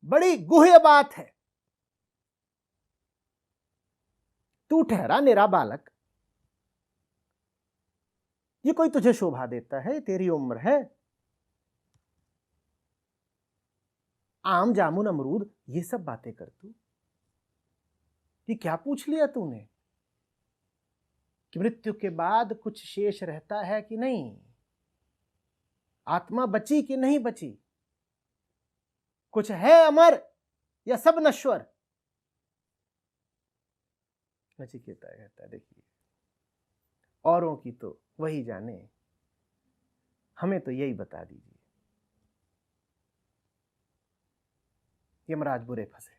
बड़ी गुह्य बात है। तू ठहरा मेरा बालक, ये कोई तुझे शोभा देता है? तेरी उम्र है, आम जामुन अमरूद ये सब बातें कर तू। ये क्या पूछ लिया तूने कि मृत्यु के बाद कुछ शेष रहता है कि नहीं, आत्मा बची कि नहीं बची, कुछ है अमर या सब नश्वर। नचिकेता कहता है देखिए औरों की तो वही जाने, हमें तो यही बता दीजिए। यमराज बुरे फंसे,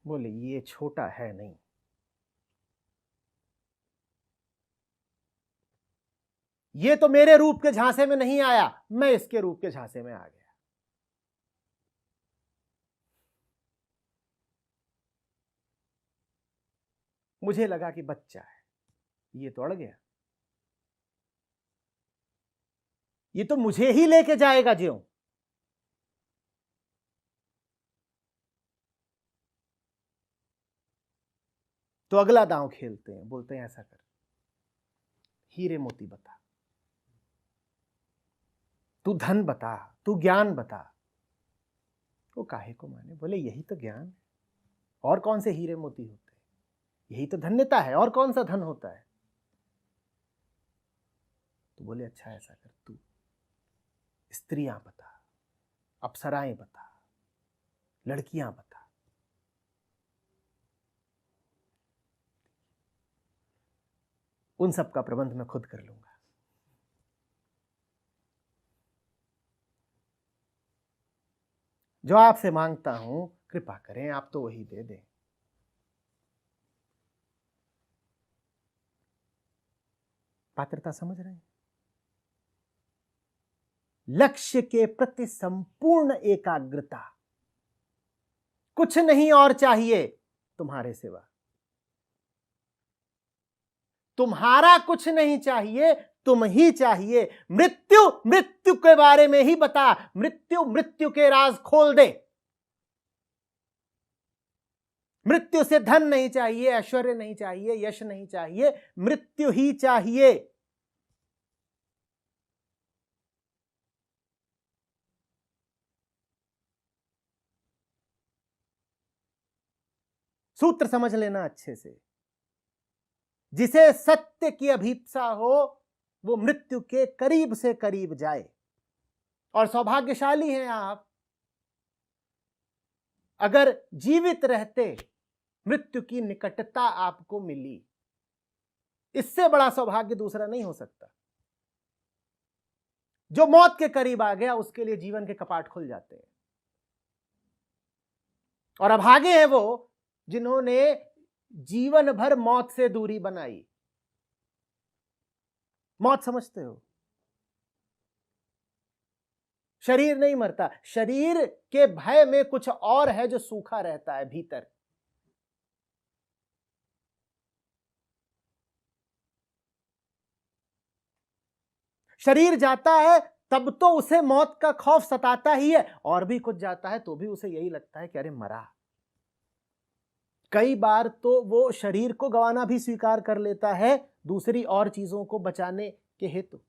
बोले ये छोटा है नहीं, ये तो मेरे रूप के झांसे में नहीं आया, मैं इसके रूप के झांसे में आ गया। मुझे लगा कि बच्चा है, ये तो अड़ गया, ये तो मुझे ही लेके जाएगा ज्यों। तो अगला दांव खेलते हैं, बोलते हैं ऐसा कर, हीरे मोती बता, तू धन बता, तू ज्ञान बता। वो काहे को माने, बोले यही तो ज्ञान है, और कौन से हीरे मोती होते हैं, यही तो धन्यता है, और कौन सा धन होता है। तो बोले अच्छा ऐसा कर, तू स्त्रियां बता, अप्सराएं बता, लड़कियां बता। उन सब का प्रबंध मैं खुद कर लूंगा। जो आपसे मांगता हूं कृपा करें, आप तो वही दे दें। पात्रता समझ रहे हैं? लक्ष्य के प्रति संपूर्ण एकाग्रता, कुछ नहीं और चाहिए तुम्हारे सिवा, तुम्हारा कुछ नहीं चाहिए, तुम ही चाहिए। मृत्यु मृत्यु के बारे में ही बता, मृत्यु मृत्यु के राज खोल दे। मृत्यु से धन नहीं चाहिए, ऐश्वर्य नहीं चाहिए, यश नहीं चाहिए, मृत्यु ही चाहिए। सूत्र समझ लेना अच्छे से। जिसे सत्य की अभीप्सा हो वो मृत्यु के करीब से करीब जाए। और सौभाग्यशाली हैं आप, अगर जीवित रहते मृत्यु की निकटता आपको मिली, इससे बड़ा सौभाग्य दूसरा नहीं हो सकता। जो मौत के करीब आ गया उसके लिए जीवन के कपाट खुल जाते हैं। और अभागे हैं वो जिन्होंने जीवन भर मौत से दूरी बनाई। मौत समझते हो, शरीर नहीं मरता, शरीर के भय में कुछ और है जो सूखा रहता है भीतर। शरीर जाता है तब तो उसे मौत का खौफ सताता ही है, और भी कुछ जाता है तो भी उसे यही लगता है कि अरे मरा। कई बार तो वो शरीर को गंवाना भी स्वीकार कर लेता है दूसरी और चीजों को बचाने के हेतु।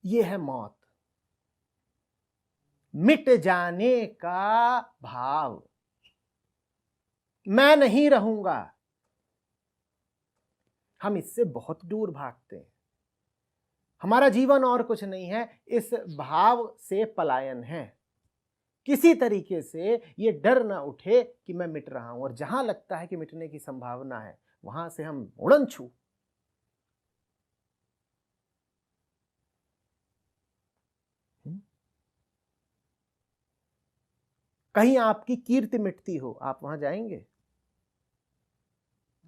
ये है मौत, मिट जाने का भाव। मैं नहीं रहूंगा, हम इससे बहुत दूर भागते हैं। हमारा जीवन और कुछ नहीं है, इस भाव से पलायन है। किसी तरीके से ये डर ना उठे कि मैं मिट रहा हूं, और जहां लगता है कि मिटने की संभावना है वहां से हम उड़न छू। कहीं आपकी कीर्ति मिटती हो, आप वहां जाएंगे?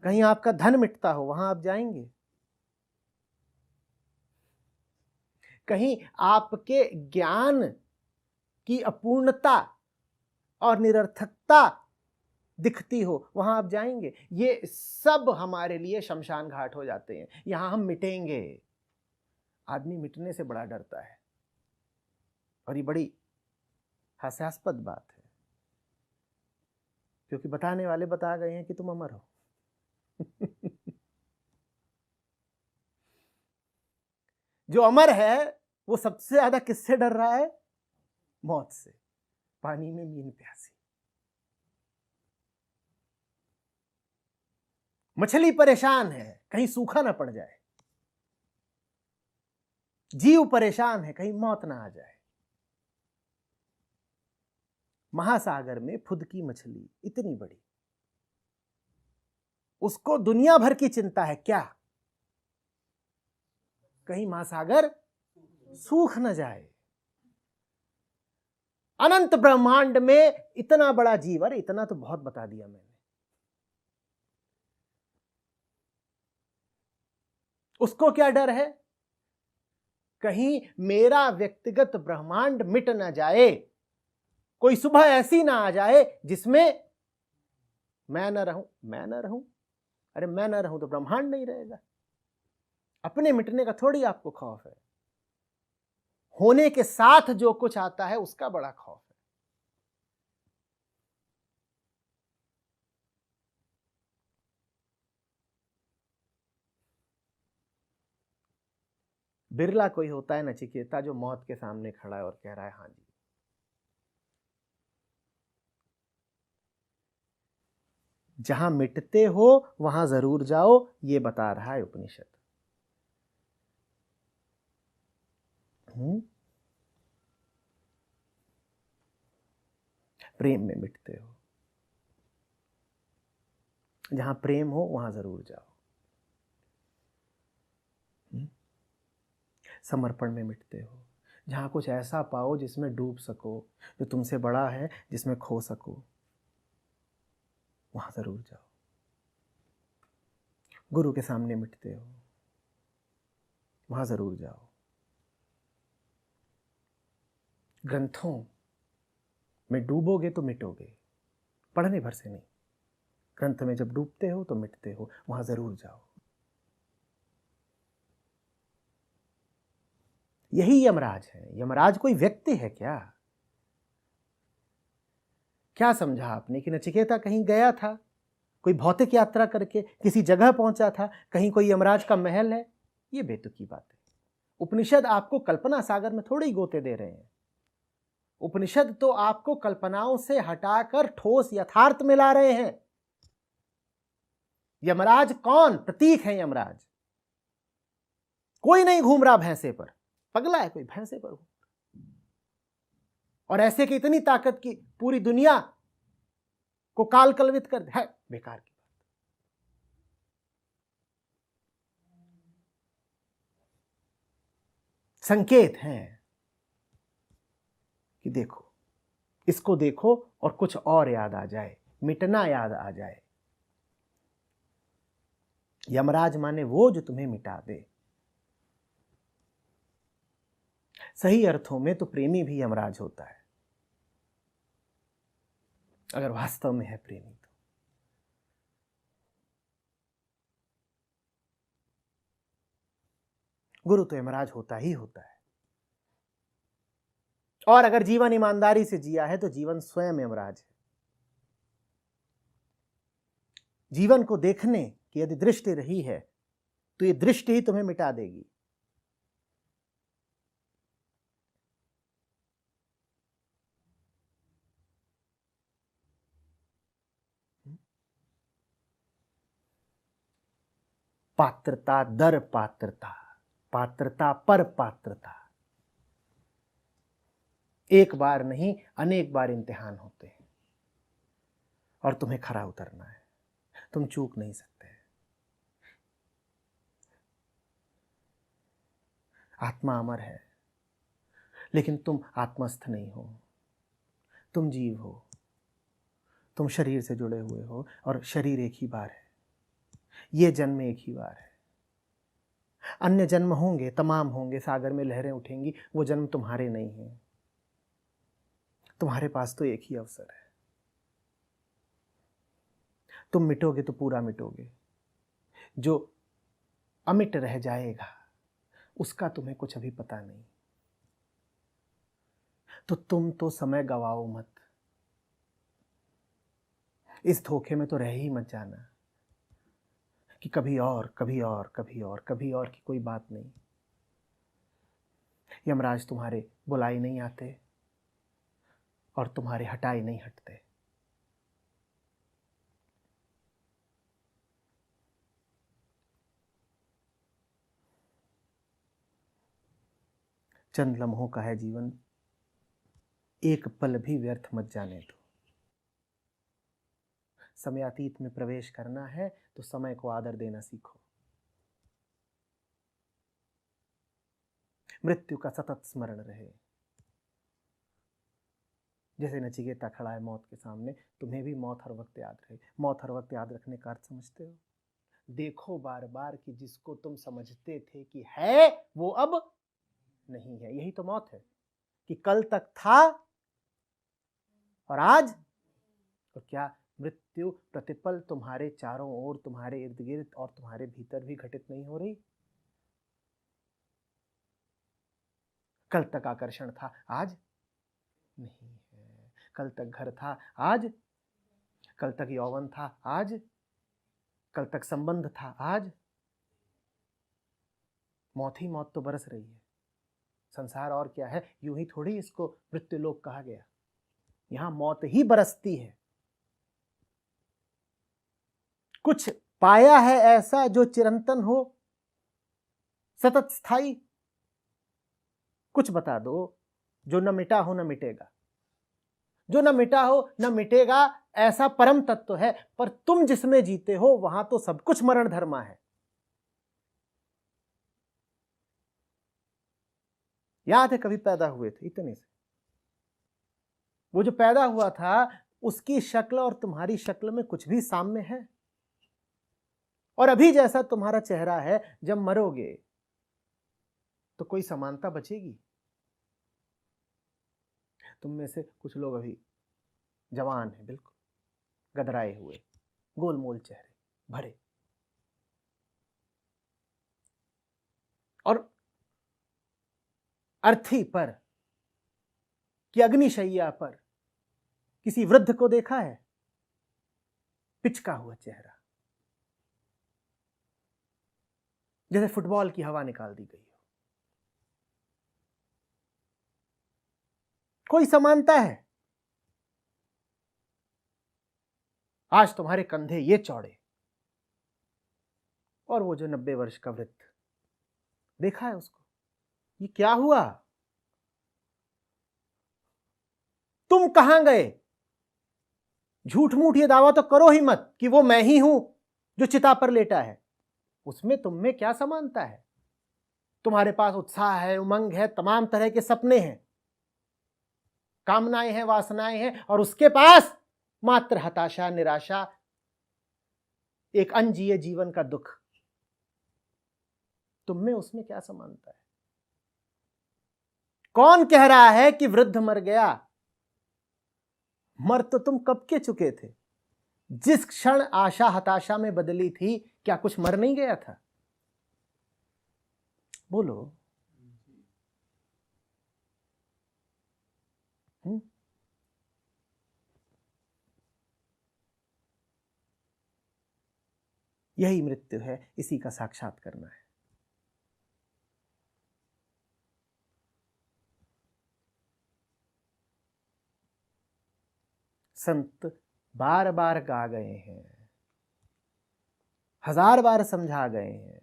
कहीं आपका धन मिटता हो, वहां आप जाएंगे? कहीं आपके ज्ञान की अपूर्णता और निरर्थकता दिखती हो, वहां आप जाएंगे? ये सब हमारे लिए शमशान घाट हो जाते हैं। यहां हम मिटेंगे। आदमी मिटने से बड़ा डरता है, और ये बड़ी हास्यास्पद बात है, क्योंकि बताने वाले बता गए हैं कि तुम अमर हो। जो अमर है वो सबसे ज्यादा किससे डर रहा है? मौत से। पानी में मीन प्यासी, मछली परेशान है कहीं सूखा ना पड़ जाए, जीव परेशान है कहीं मौत ना आ जाए। महासागर में फुदकी मछली इतनी बड़ी, उसको दुनिया भर की चिंता है क्या? कहीं महासागर सूख न जाए। अनंत ब्रह्मांड में इतना बड़ा जीव, अरे इतना तो बहुत बता दिया मैंने, उसको क्या डर है? कहीं मेरा व्यक्तिगत ब्रह्मांड मिट ना जाए, कोई सुबह ऐसी ना आ जाए जिसमें मैं ना रहूं। मैं ना रहूं, अरे मैं ना रहूं तो ब्रह्मांड नहीं रहेगा। अपने मिटने का थोड़ी आपको खौफ है, होने के साथ जो कुछ आता है उसका बड़ा खौफ है। बिरला कोई होता है नचिकेता जो मौत के सामने खड़ा है और कह रहा है हाँ जी। जहां मिटते हो वहां जरूर जाओ, ये बता रहा है उपनिषद। प्रेम में मिटते हो, जहां प्रेम हो वहां जरूर जाओ। समर्पण में मिटते हो, जहां कुछ ऐसा पाओ जिसमें डूब सको, जो तुमसे बड़ा है, जिसमें खो सको, वहां जरूर जाओ। गुरु के सामने मिटते हो, वहां जरूर जाओ। ग्रंथों में डूबोगे तो मिटोगे, पढ़ने भर से नहीं। ग्रंथ में जब डूबते हो तो मिटते हो, वहां जरूर जाओ। यही यमराज है। यमराज कोई व्यक्ति है क्या? क्या समझा आपने कि नचिकेता कहीं गया था, कोई भौतिक यात्रा करके किसी जगह पहुंचा था, कहीं कोई यमराज का महल है? ये बेतुकी बात है। उपनिषद आपको कल्पना सागर में थोड़ी गोते दे रहे हैं। उपनिषद तो आपको कल्पनाओं से हटाकर ठोस यथार्थ में ला रहे हैं। यमराज कौन? प्रतीक है यमराज। कोई नहीं घूम रहा भैंसे पर, पगला है कोई भैंसे पर। और ऐसे की इतनी ताकत की पूरी दुनिया को काल कलवित कर है, बेकार की बात। संकेत है कि देखो, इसको देखो और कुछ और याद आ जाए, मिटना याद आ जाए। यमराज माने वो जो तुम्हें मिटा दे। सही अर्थों में तो प्रेमी भी यमराज होता है, अगर वास्तव में है प्रेमी तो। गुरु तो यमराज होता ही होता है। और अगर जीवन ईमानदारी से जिया है तो जीवन स्वयं यमराज है। जीवन को देखने की यदि दृष्टि रही है तो ये दृष्टि ही तुम्हें मिटा देगी। पात्रता दर पात्रता, पात्रता पर पात्रता। एक बार नहीं, अनेक बार इम्तिहान होते हैं और तुम्हें खरा उतरना है। तुम चूक नहीं सकते। आत्मा अमर है, लेकिन तुम आत्मस्थ नहीं हो। तुम जीव हो, तुम शरीर से जुड़े हुए हो और शरीर एक ही बार है। ये जन्म एक ही बार है। अन्य जन्म होंगे, तमाम होंगे, सागर में लहरें उठेंगी, वो जन्म तुम्हारे नहीं है। तुम्हारे पास तो एक ही अवसर है। तुम मिटोगे तो पूरा मिटोगे, जो अमिट रह जाएगा उसका तुम्हें कुछ अभी पता नहीं। तो तुम तो समय गवाओ मत, इस धोखे में तो रह ही मत जाना कि कभी और, कभी और, कभी और, कभी और की कोई बात नहीं। यमराज तुम्हारे बुलाई नहीं आते और तुम्हारे हटाए नहीं हटते। चंद लम्हों का है जीवन, एक पल भी व्यर्थ मत जाने दो। समयातीत में प्रवेश करना है तो समय को आदर देना सीखो। मृत्यु का सतत स्मरण रहे। जैसे नचिकेता खड़ा है मौत के सामने, तुम्हें भी मौत हर वक्त याद रहे। मौत हर वक्त याद रखने का अर्थ समझते हो? देखो बार बार कि जिसको तुम समझते थे कि है वो अब नहीं है। यही तो मौत है कि कल तक था और आज। तो क्या मृत्यु प्रतिपल तुम्हारे चारों ओर, तुम्हारे इर्द गिर्द और तुम्हारे भीतर भी घटित नहीं हो रही? कल तक आकर्षण था, आज नहीं है। कल तक घर था, आज। कल तक यौवन था, आज। कल तक संबंध था, आज। मौत ही मौत तो बरस रही है। संसार और क्या है, यूं ही थोड़ी इसको मृत्युलोक कहा गया, यहां मौत ही बरसती है। कुछ पाया है ऐसा जो चिरंतन हो, सतत स्थाई? कुछ बता दो जो न मिटा हो न मिटेगा। जो न मिटा हो न मिटेगा ऐसा परम तत्व है, पर तुम जिसमें जीते हो वहां तो सब कुछ मरण धर्मा है। याद है कभी पैदा हुए थे इतने से, वो जो पैदा हुआ था उसकी शक्ल और तुम्हारी शक्ल में कुछ भी साम्य है? और अभी जैसा तुम्हारा चेहरा है, जब मरोगे तो कोई समानता बचेगी? तुम में से कुछ लोग अभी जवान हैं, बिल्कुल गदराए हुए, गोलमोल चेहरे भरे, और अर्थी पर कि अग्निशैया पर किसी वृद्ध को देखा है? पिचका हुआ चेहरा, जैसे फुटबॉल की हवा निकाल दी गई हो। कोई समानता है? आज तुम्हारे कंधे ये चौड़े, और वो जो 90 वर्ष का वृद्ध, देखा है उसको? ये क्या हुआ? तुम कहां गए? झूठ मूठ ये दावा तो करो ही मत कि वो मैं ही हूं जो चिता पर लेटा है। उसमें तुम में क्या समानता है? तुम्हारे पास उत्साह है, उमंग है, तमाम तरह के सपने हैं, कामनाएं हैं, वासनाएं हैं, और उसके पास मात्र हताशा, निराशा, एक अनजिए जीवन का दुख। तुम में उसमें क्या समानता है? कौन कह रहा है कि वृद्ध मर गया? मर तो तुम कब के चुके थे। जिस क्षण आशा हताशा में बदली थी, क्या कुछ मर नहीं गया था? बोलो। यही मृत्यु है, इसी का साक्षात करना है। संत बार बार गा गए हैं, हजार बार समझा गए हैं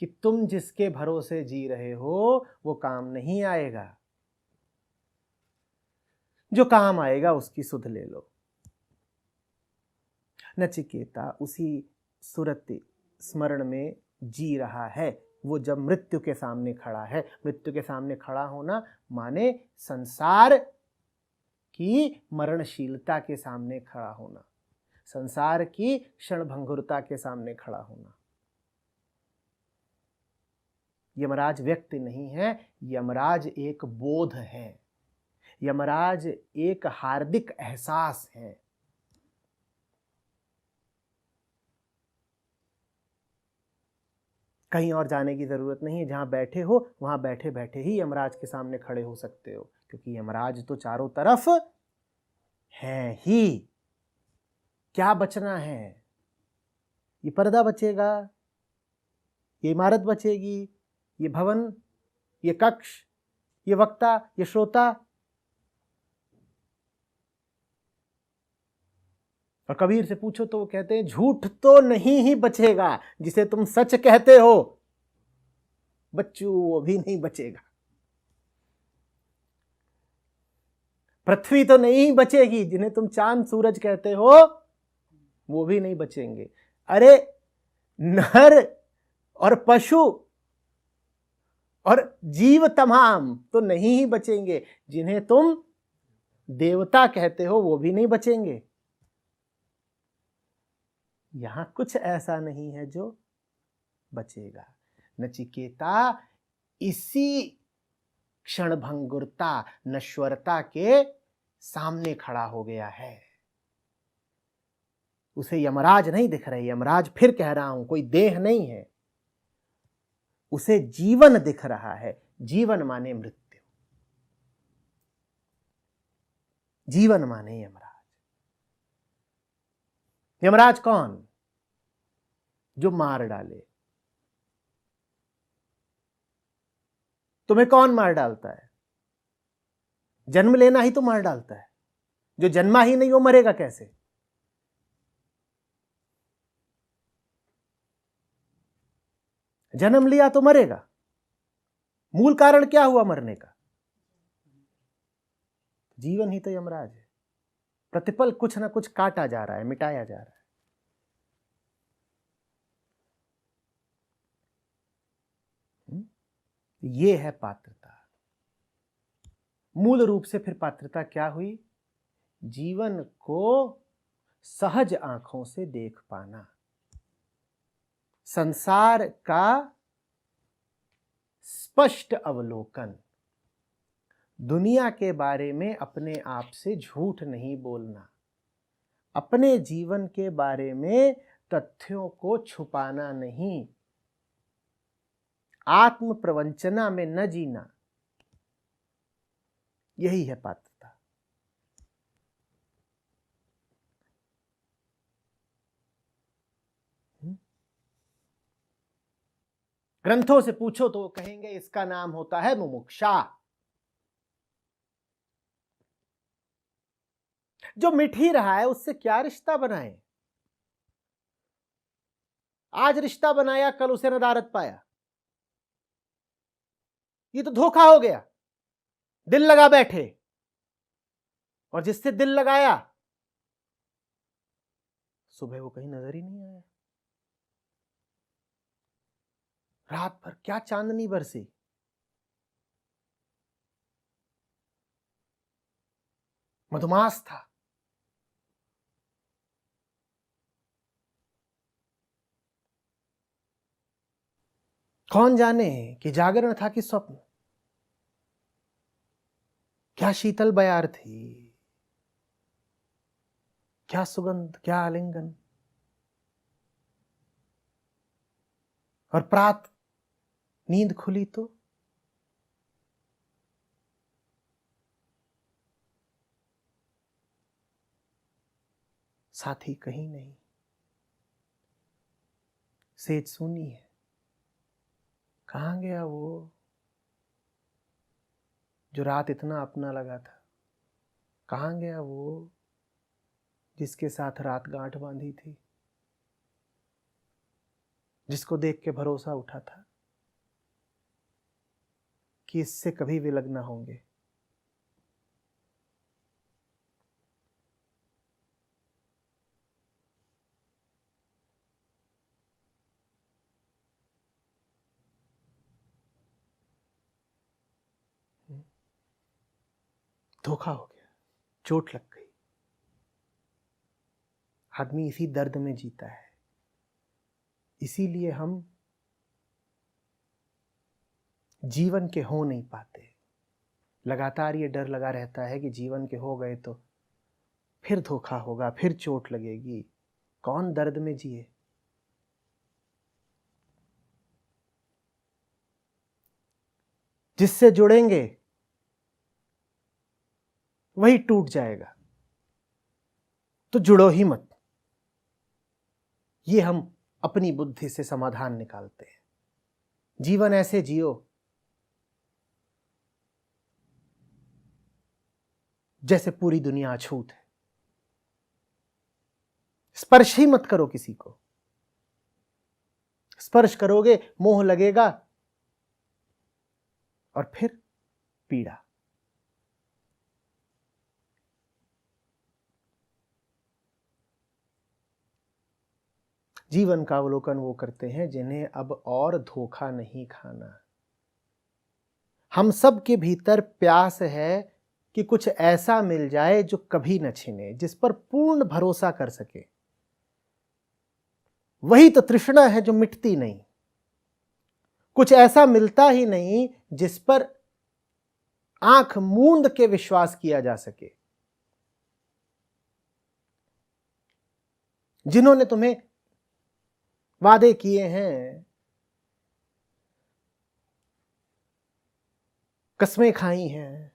कि तुम जिसके भरोसे जी रहे हो वो काम नहीं आएगा, जो काम आएगा उसकी सुध ले लो। नचिकेता उसी सुरति स्मरण में जी रहा है। वो जब मृत्यु के सामने खड़ा है, मृत्यु के सामने खड़ा होना माने संसार की मरणशीलता के सामने खड़ा होना, संसार की क्षणभंगुरता के सामने खड़ा होना। यमराज व्यक्ति नहीं है, यमराज एक बोध है, यमराज एक हार्दिक एहसास है। कहीं और जाने की जरूरत नहीं है, जहां बैठे हो वहां बैठे बैठे ही यमराज के सामने खड़े हो सकते हो, क्योंकि यमराज तो चारों तरफ है ही। क्या बचना है? ये पर्दा बचेगा, ये इमारत बचेगी, ये भवन, ये कक्ष, ये वक्ता, ये श्रोता। और कबीर से पूछो तो वो कहते हैं झूठ तो नहीं ही बचेगा, जिसे तुम सच कहते हो बच्चू वो भी नहीं बचेगा। पृथ्वी तो नहीं बचेगी, जिन्हें तुम चांद सूरज कहते हो वो भी नहीं बचेंगे। अरे नर और पशु और जीव तमाम तो नहीं ही बचेंगे, जिन्हें तुम देवता कहते हो वो भी नहीं बचेंगे। यहां कुछ ऐसा नहीं है जो बचेगा। नचिकेता इसी क्षणभंगुरता, नश्वरता के सामने खड़ा हो गया है। उसे यमराज नहीं दिख रहे, यमराज फिर कह रहा हूं कोई देह नहीं है, उसे जीवन दिख रहा है। जीवन माने मृत्यु, जीवन माने यमराज। यमराज कौन? जो मार डाले, तुम्हें कौन मार डालता है? जन्म लेना ही तो मार डालता है। जो जन्मा ही नहीं वो मरेगा कैसे? जन्म लिया तो मरेगा। मूल कारण क्या हुआ मरने का? जीवन ही तो यमराज है। प्रतिपल कुछ ना कुछ काटा जा रहा है, मिटाया जा रहा है। ये है पात्रता। मूल रूप से फिर पात्रता क्या हुई? जीवन को सहज आंखों से देख पाना, संसार का स्पष्ट अवलोकन, दुनिया के बारे में अपने आप से झूठ नहीं बोलना, अपने जीवन के बारे में तथ्यों को छुपाना नहीं, आत्म प्रवंचना में न जीना, यही है पात्रता। ग्रंथों से पूछो तो कहेंगे इसका नाम होता है मुमुक्षा। जो मिट ही रहा है उससे क्या रिश्ता बनाए? आज रिश्ता बनाया, कल उसे नदारद पाया। ये तो धोखा हो गया। दिल लगा बैठे, और जिससे दिल लगाया सुबह वो कहीं नजर ही नहीं आया। रात भर क्या चांदनी बरसी, मधुमास था। कौन जाने कि जागरण था कि स्वप्न। क्या शीतल बयार थी, क्या सुगंध, क्या आलिंगन। और प्रात नींद खुली तो साथी कहीं नहीं, सेज सुनी है। कहां गया वो जो रात इतना अपना लगा था? कहां गया वो जिसके साथ रात गांठ बांधी थी, जिसको देख के भरोसा उठा था कि इससे कभी विलग ना होंगे? धोखा हो गया, चोट लग गई। आदमी इसी दर्द में जीता है। इसीलिए हम जीवन के हो नहीं पाते। लगातार ये डर लगा रहता है कि जीवन के हो गए तो फिर धोखा होगा, फिर चोट लगेगी। कौन दर्द में जिए? जिससे जुड़ेंगे वही टूट जाएगा, तो जुड़ो ही मत। ये हम अपनी बुद्धि से समाधान निकालते हैं। जीवन ऐसे जियो जैसे पूरी दुनिया अछूत है। स्पर्श ही मत करो किसी को। स्पर्श करोगे मोह लगेगा और फिर पीड़ा। जीवन का अवलोकन वो करते हैं जिन्हें अब और धोखा नहीं खाना। हम सब के भीतर प्यास है कि कुछ ऐसा मिल जाए जो कभी न छिने, जिस पर पूर्ण भरोसा कर सके। वही तो तृष्णा है जो मिटती नहीं। कुछ ऐसा मिलता ही नहीं जिस पर आंख मूंद के विश्वास किया जा सके। जिन्होंने तुम्हें वादे किए हैं, कस्में खाई हैं,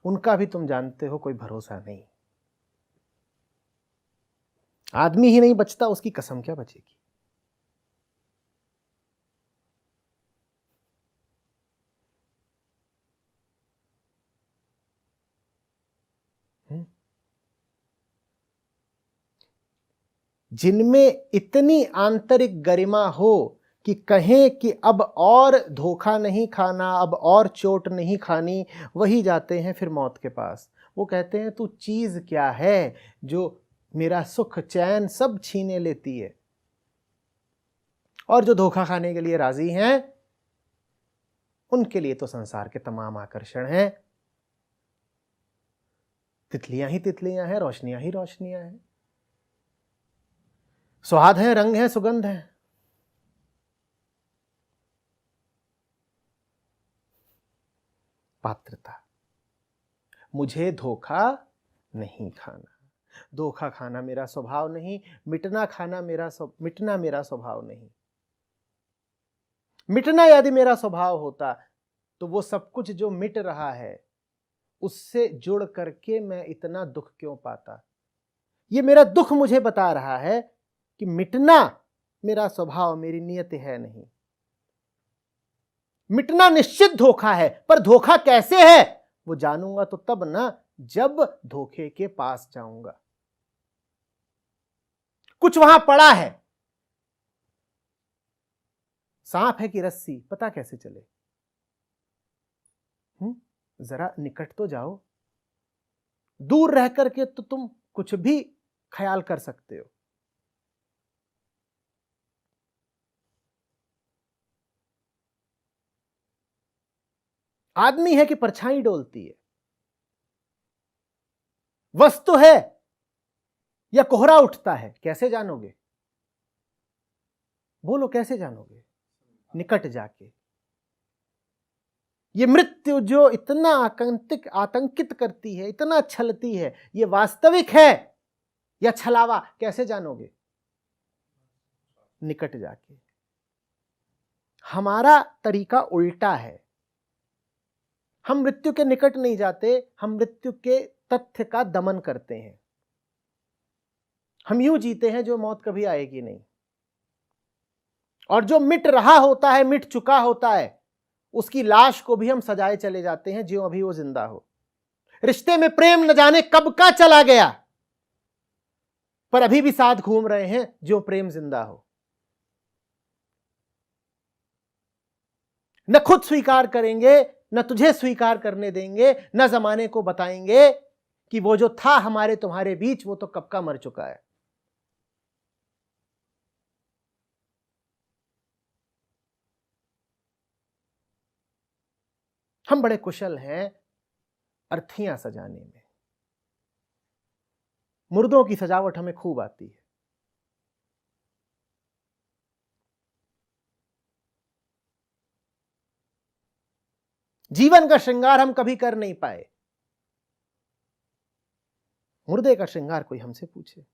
उनका भी तुम जानते हो कोई भरोसा नहीं। आदमी ही नहीं बचता, उसकी कसम क्या बचेगी? जिनमें इतनी आंतरिक गरिमा हो कि कहें कि अब और धोखा नहीं खाना, अब और चोट नहीं खानी, वही जाते हैं फिर मौत के पास। वो कहते हैं तू चीज क्या है जो मेरा सुख चैन सब छीने लेती है। और जो धोखा खाने के लिए राजी हैं उनके लिए तो संसार के तमाम आकर्षण हैं। तितलियां ही तितलियां हैं, रोशनियां ही रोशनियां हैं, स्वाद है, रंग है, सुगंध है। पात्रता, मुझे धोखा नहीं खाना, धोखा खाना मेरा स्वभाव नहीं, मिटना मेरा स्वभाव नहीं। मिटना यदि मेरा स्वभाव होता तो वो सब कुछ जो मिट रहा है उससे जुड़ करके मैं इतना दुख क्यों पाता। ये मेरा दुख मुझे बता रहा है कि मिटना मेरा स्वभाव, मेरी नियत है नहीं। मिटना निश्चित धोखा है, पर धोखा कैसे है वो जानूंगा तो तब ना, जब धोखे के पास जाऊंगा। कुछ वहां पड़ा है, सांप है कि रस्सी, पता कैसे चले? जरा निकट तो जाओ। दूर रह करके तो तुम कुछ भी ख्याल कर सकते हो। आदमी है कि परछाई डोलती है, वस्तु है या कोहरा उठता है, कैसे जानोगे? बोलो कैसे जानोगे? निकट जाके। ये मृत्यु जो इतना आतंकित करती है, इतना छलती है, ये वास्तविक है या छलावा, कैसे जानोगे? निकट जाके। हमारा तरीका उल्टा है। हम मृत्यु के निकट नहीं जाते, हम मृत्यु के तथ्य का दमन करते हैं। हम यूं जीते हैं जो मौत कभी आएगी नहीं। और जो मिट रहा होता है, मिट चुका होता है, उसकी लाश को भी हम सजाए चले जाते हैं जो अभी वो जिंदा हो। रिश्ते में प्रेम न जाने कब का चला गया, पर अभी भी साथ घूम रहे हैं जो प्रेम जिंदा हो। न खुद स्वीकार करेंगे, न तुझे स्वीकार करने देंगे, न जमाने को बताएंगे कि वो जो था हमारे तुम्हारे बीच वो तो कब का मर चुका है। हम बड़े कुशल हैं अर्थियां सजाने में। मुर्दों की सजावट हमें खूब आती है। जीवन का श्रृंगार हम कभी कर नहीं पाए। मुर्दे का श्रृंगार कोई हमसे पूछे।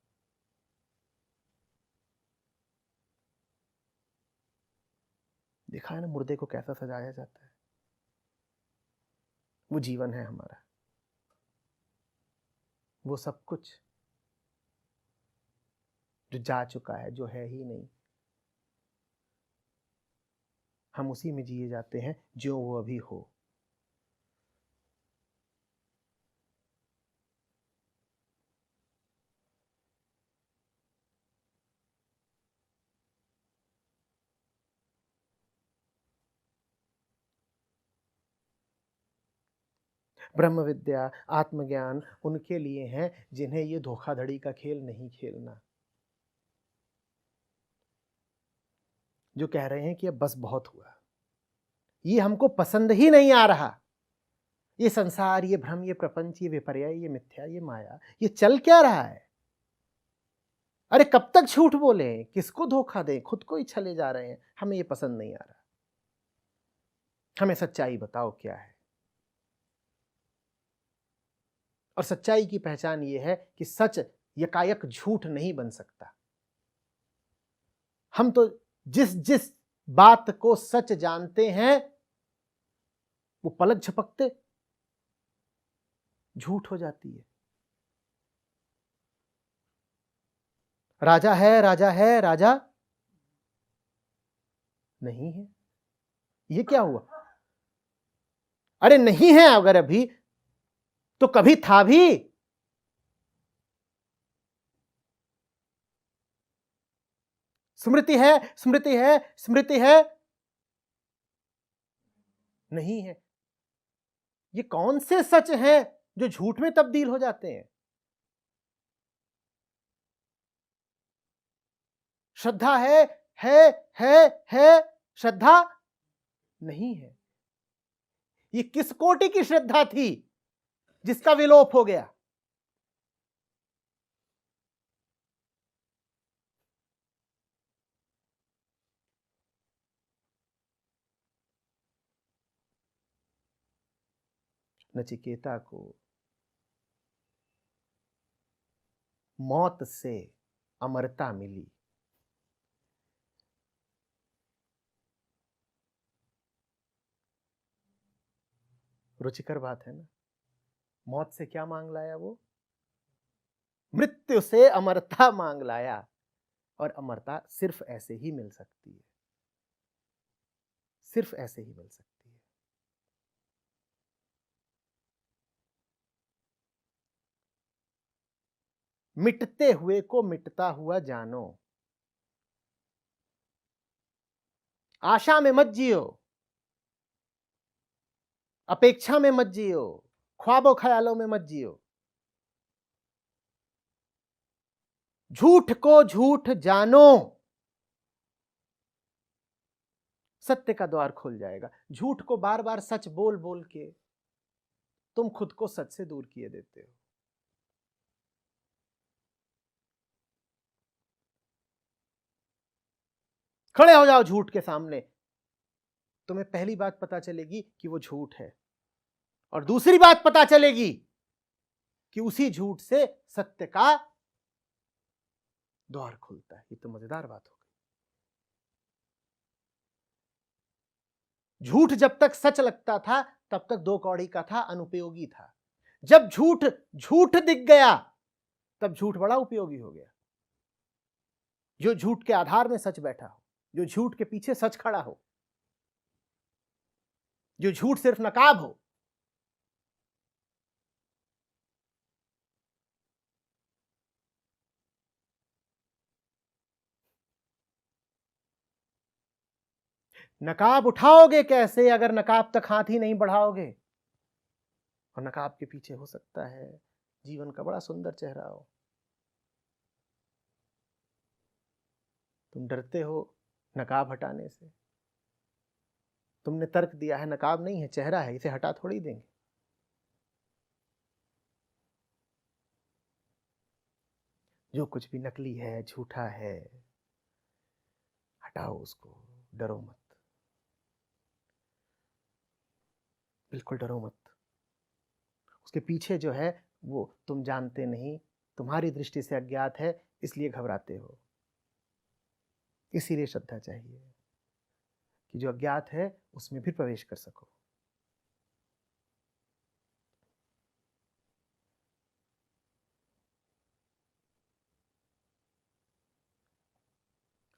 देखा है ना मुर्दे को कैसा सजाया जाता है। वो जीवन है हमारा, वो सब कुछ जो जा चुका है, जो है ही नहीं, हम उसी में जिए जाते हैं जो वो अभी हो। ब्रह्म विद्या, आत्मज्ञान उनके लिए हैं जिन्हें ये धोखाधड़ी का खेल नहीं खेलना, जो कह रहे हैं कि अब बस बहुत हुआ, ये हमको पसंद ही नहीं आ रहा, ये संसार, ये भ्रम, ये प्रपंच, ये विपर्य, ये मिथ्या, ये माया, ये चल क्या रहा है? अरे कब तक झूठ बोले, किसको धोखा दें, खुद को ही छले जा रहे हैं। हमें ये पसंद नहीं आ रहा। हमें सच्चाई बताओ क्या है। और सच्चाई की पहचान ये है कि सच यकायक झूठ नहीं बन सकता। हम तो जिस जिस बात को सच जानते हैं वो पलक झपकते झूठ हो जाती है। राजा है, राजा है, राजा नहीं है। ये क्या हुआ? अरे नहीं है अगर अभी तो कभी था भी। स्मृति है, स्मृति है, स्मृति है, नहीं है। ये कौन से सच हैं जो झूठ में तब्दील हो जाते हैं? श्रद्धा है, है, है, श्रद्धा नहीं है। ये किस कोटि की श्रद्धा थी जिसका विलोप हो गया? नचिकेता को मौत से अमरता मिली। रुचिकर बात है ना? मौत से क्या मांग लाया वो? मृत्यु से अमरता मांग लाया। और अमरता सिर्फ ऐसे ही मिल सकती है, सिर्फ ऐसे ही मिल सकती है। मिटते हुए को मिटता हुआ जानो। आशा में मत जियो, अपेक्षा में मत जियो, ख्वाबों ख्यालों में मत जियो। झूठ को झूठ जानो, सत्य का द्वार खुल जाएगा। झूठ को बार बार सच बोल बोल के तुम खुद को सच से दूर किए देते हो। खड़े हो जाओ झूठ के सामने, तुम्हें पहली बात पता चलेगी कि वो झूठ है, और दूसरी बात पता चलेगी कि उसी झूठ से सत्य का द्वार खुलता है। ये तो मजेदार बात हो गई। झूठ जब तक सच लगता था तब तक दो कौड़ी का था, अनुपयोगी था। जब झूठ झूठ दिख गया तब झूठ बड़ा उपयोगी हो गया। जो झूठ के आधार में सच बैठा हो, जो झूठ के पीछे सच खड़ा हो, जो झूठ सिर्फ नकाब हो, नकाब उठाओगे कैसे अगर नकाब तक हाथ ही नहीं बढ़ाओगे? और नकाब के पीछे हो सकता है जीवन का बड़ा सुंदर चेहरा हो। तुम डरते हो नकाब हटाने से, तुमने तर्क दिया है नकाब नहीं है चेहरा है, इसे हटा थोड़ी देंगे। जो कुछ भी नकली है, झूठा है, हटाओ उसको, डरो मत, बिल्कुल डरो मत। उसके पीछे जो है वो तुम जानते नहीं, तुम्हारी दृष्टि से अज्ञात है, इसलिए घबराते हो। इसीलिए श्रद्धा चाहिए कि जो अज्ञात है उसमें भी प्रवेश कर सको।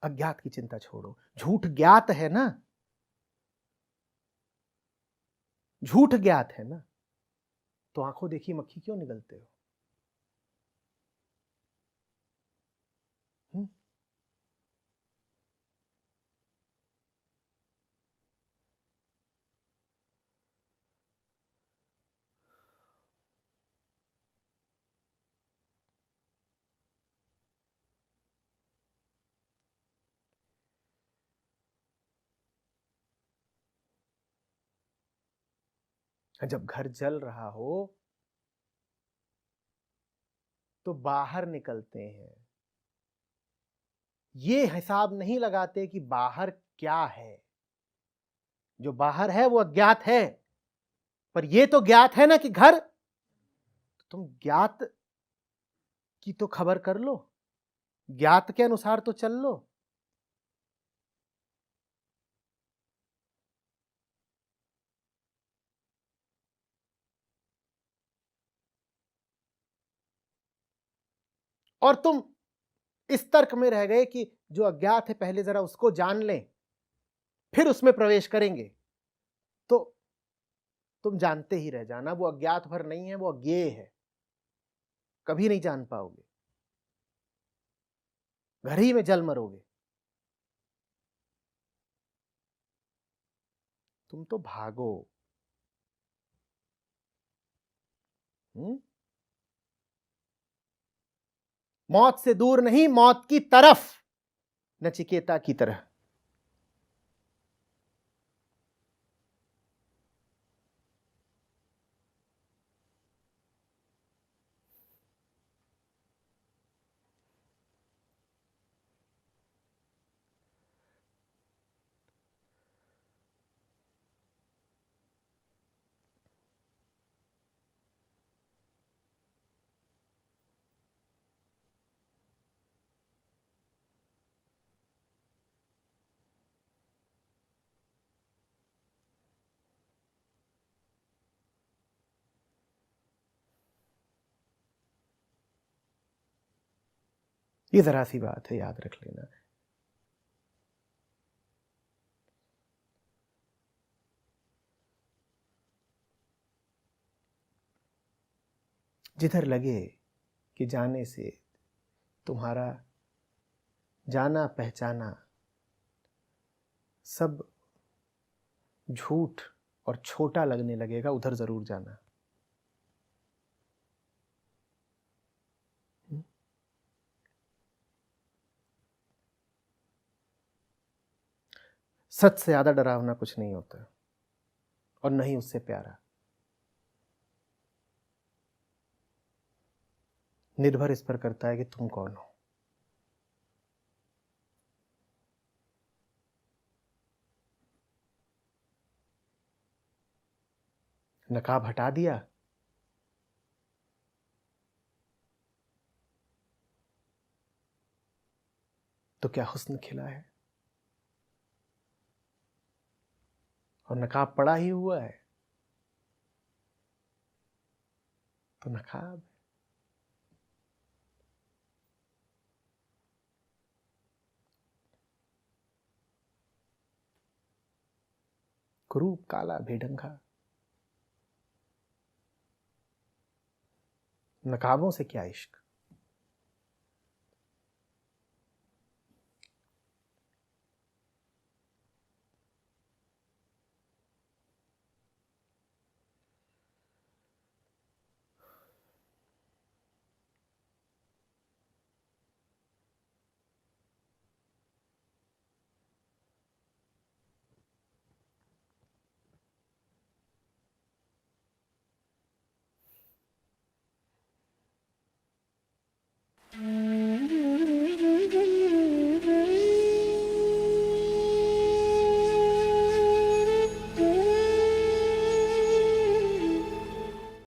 अज्ञात की चिंता छोड़ो, झूठ ज्ञात है ना, झूठ ज्ञात है ना, तो आंखों देखी मक्खी क्यों निगलते हो? जब घर जल रहा हो तो बाहर निकलते हैं, ये हिसाब नहीं लगाते कि बाहर क्या है। जो बाहर है वो अज्ञात है, पर ये तो ज्ञात है ना कि घर, तो तुम ज्ञात की तो खबर कर लो, ज्ञात के अनुसार तो चल लो। और तुम इस तर्क में रह गए कि जो अज्ञात है पहले जरा उसको जान लें, फिर उसमें प्रवेश करेंगे, तो तुम जानते ही रह जाना वो अज्ञात भर नहीं है, वो अज्ञेय है, कभी नहीं जान पाओगे, घर ही में जल मरोगे। तुम तो भागो। मौत से दूर नहीं, मौत की तरफ, नचिकेता की तरह। ये जरा सी बात है, याद रख लेना। जिधर लगे कि जाने से तुम्हारा जाना पहचाना सब झूठ और छोटा लगने लगेगा, उधर जरूर जाना। सच से ज्यादा डरावना कुछ नहीं होता, और नहीं उससे प्यारा। निर्भर इस पर करता है कि तुम कौन हो। नकाब हटा दिया तो क्या हुस्न खिला है, और नकाब पड़ा ही हुआ है तो नकाब है। कुरूप काला बेढंगा, नकाबों से क्या इश्क।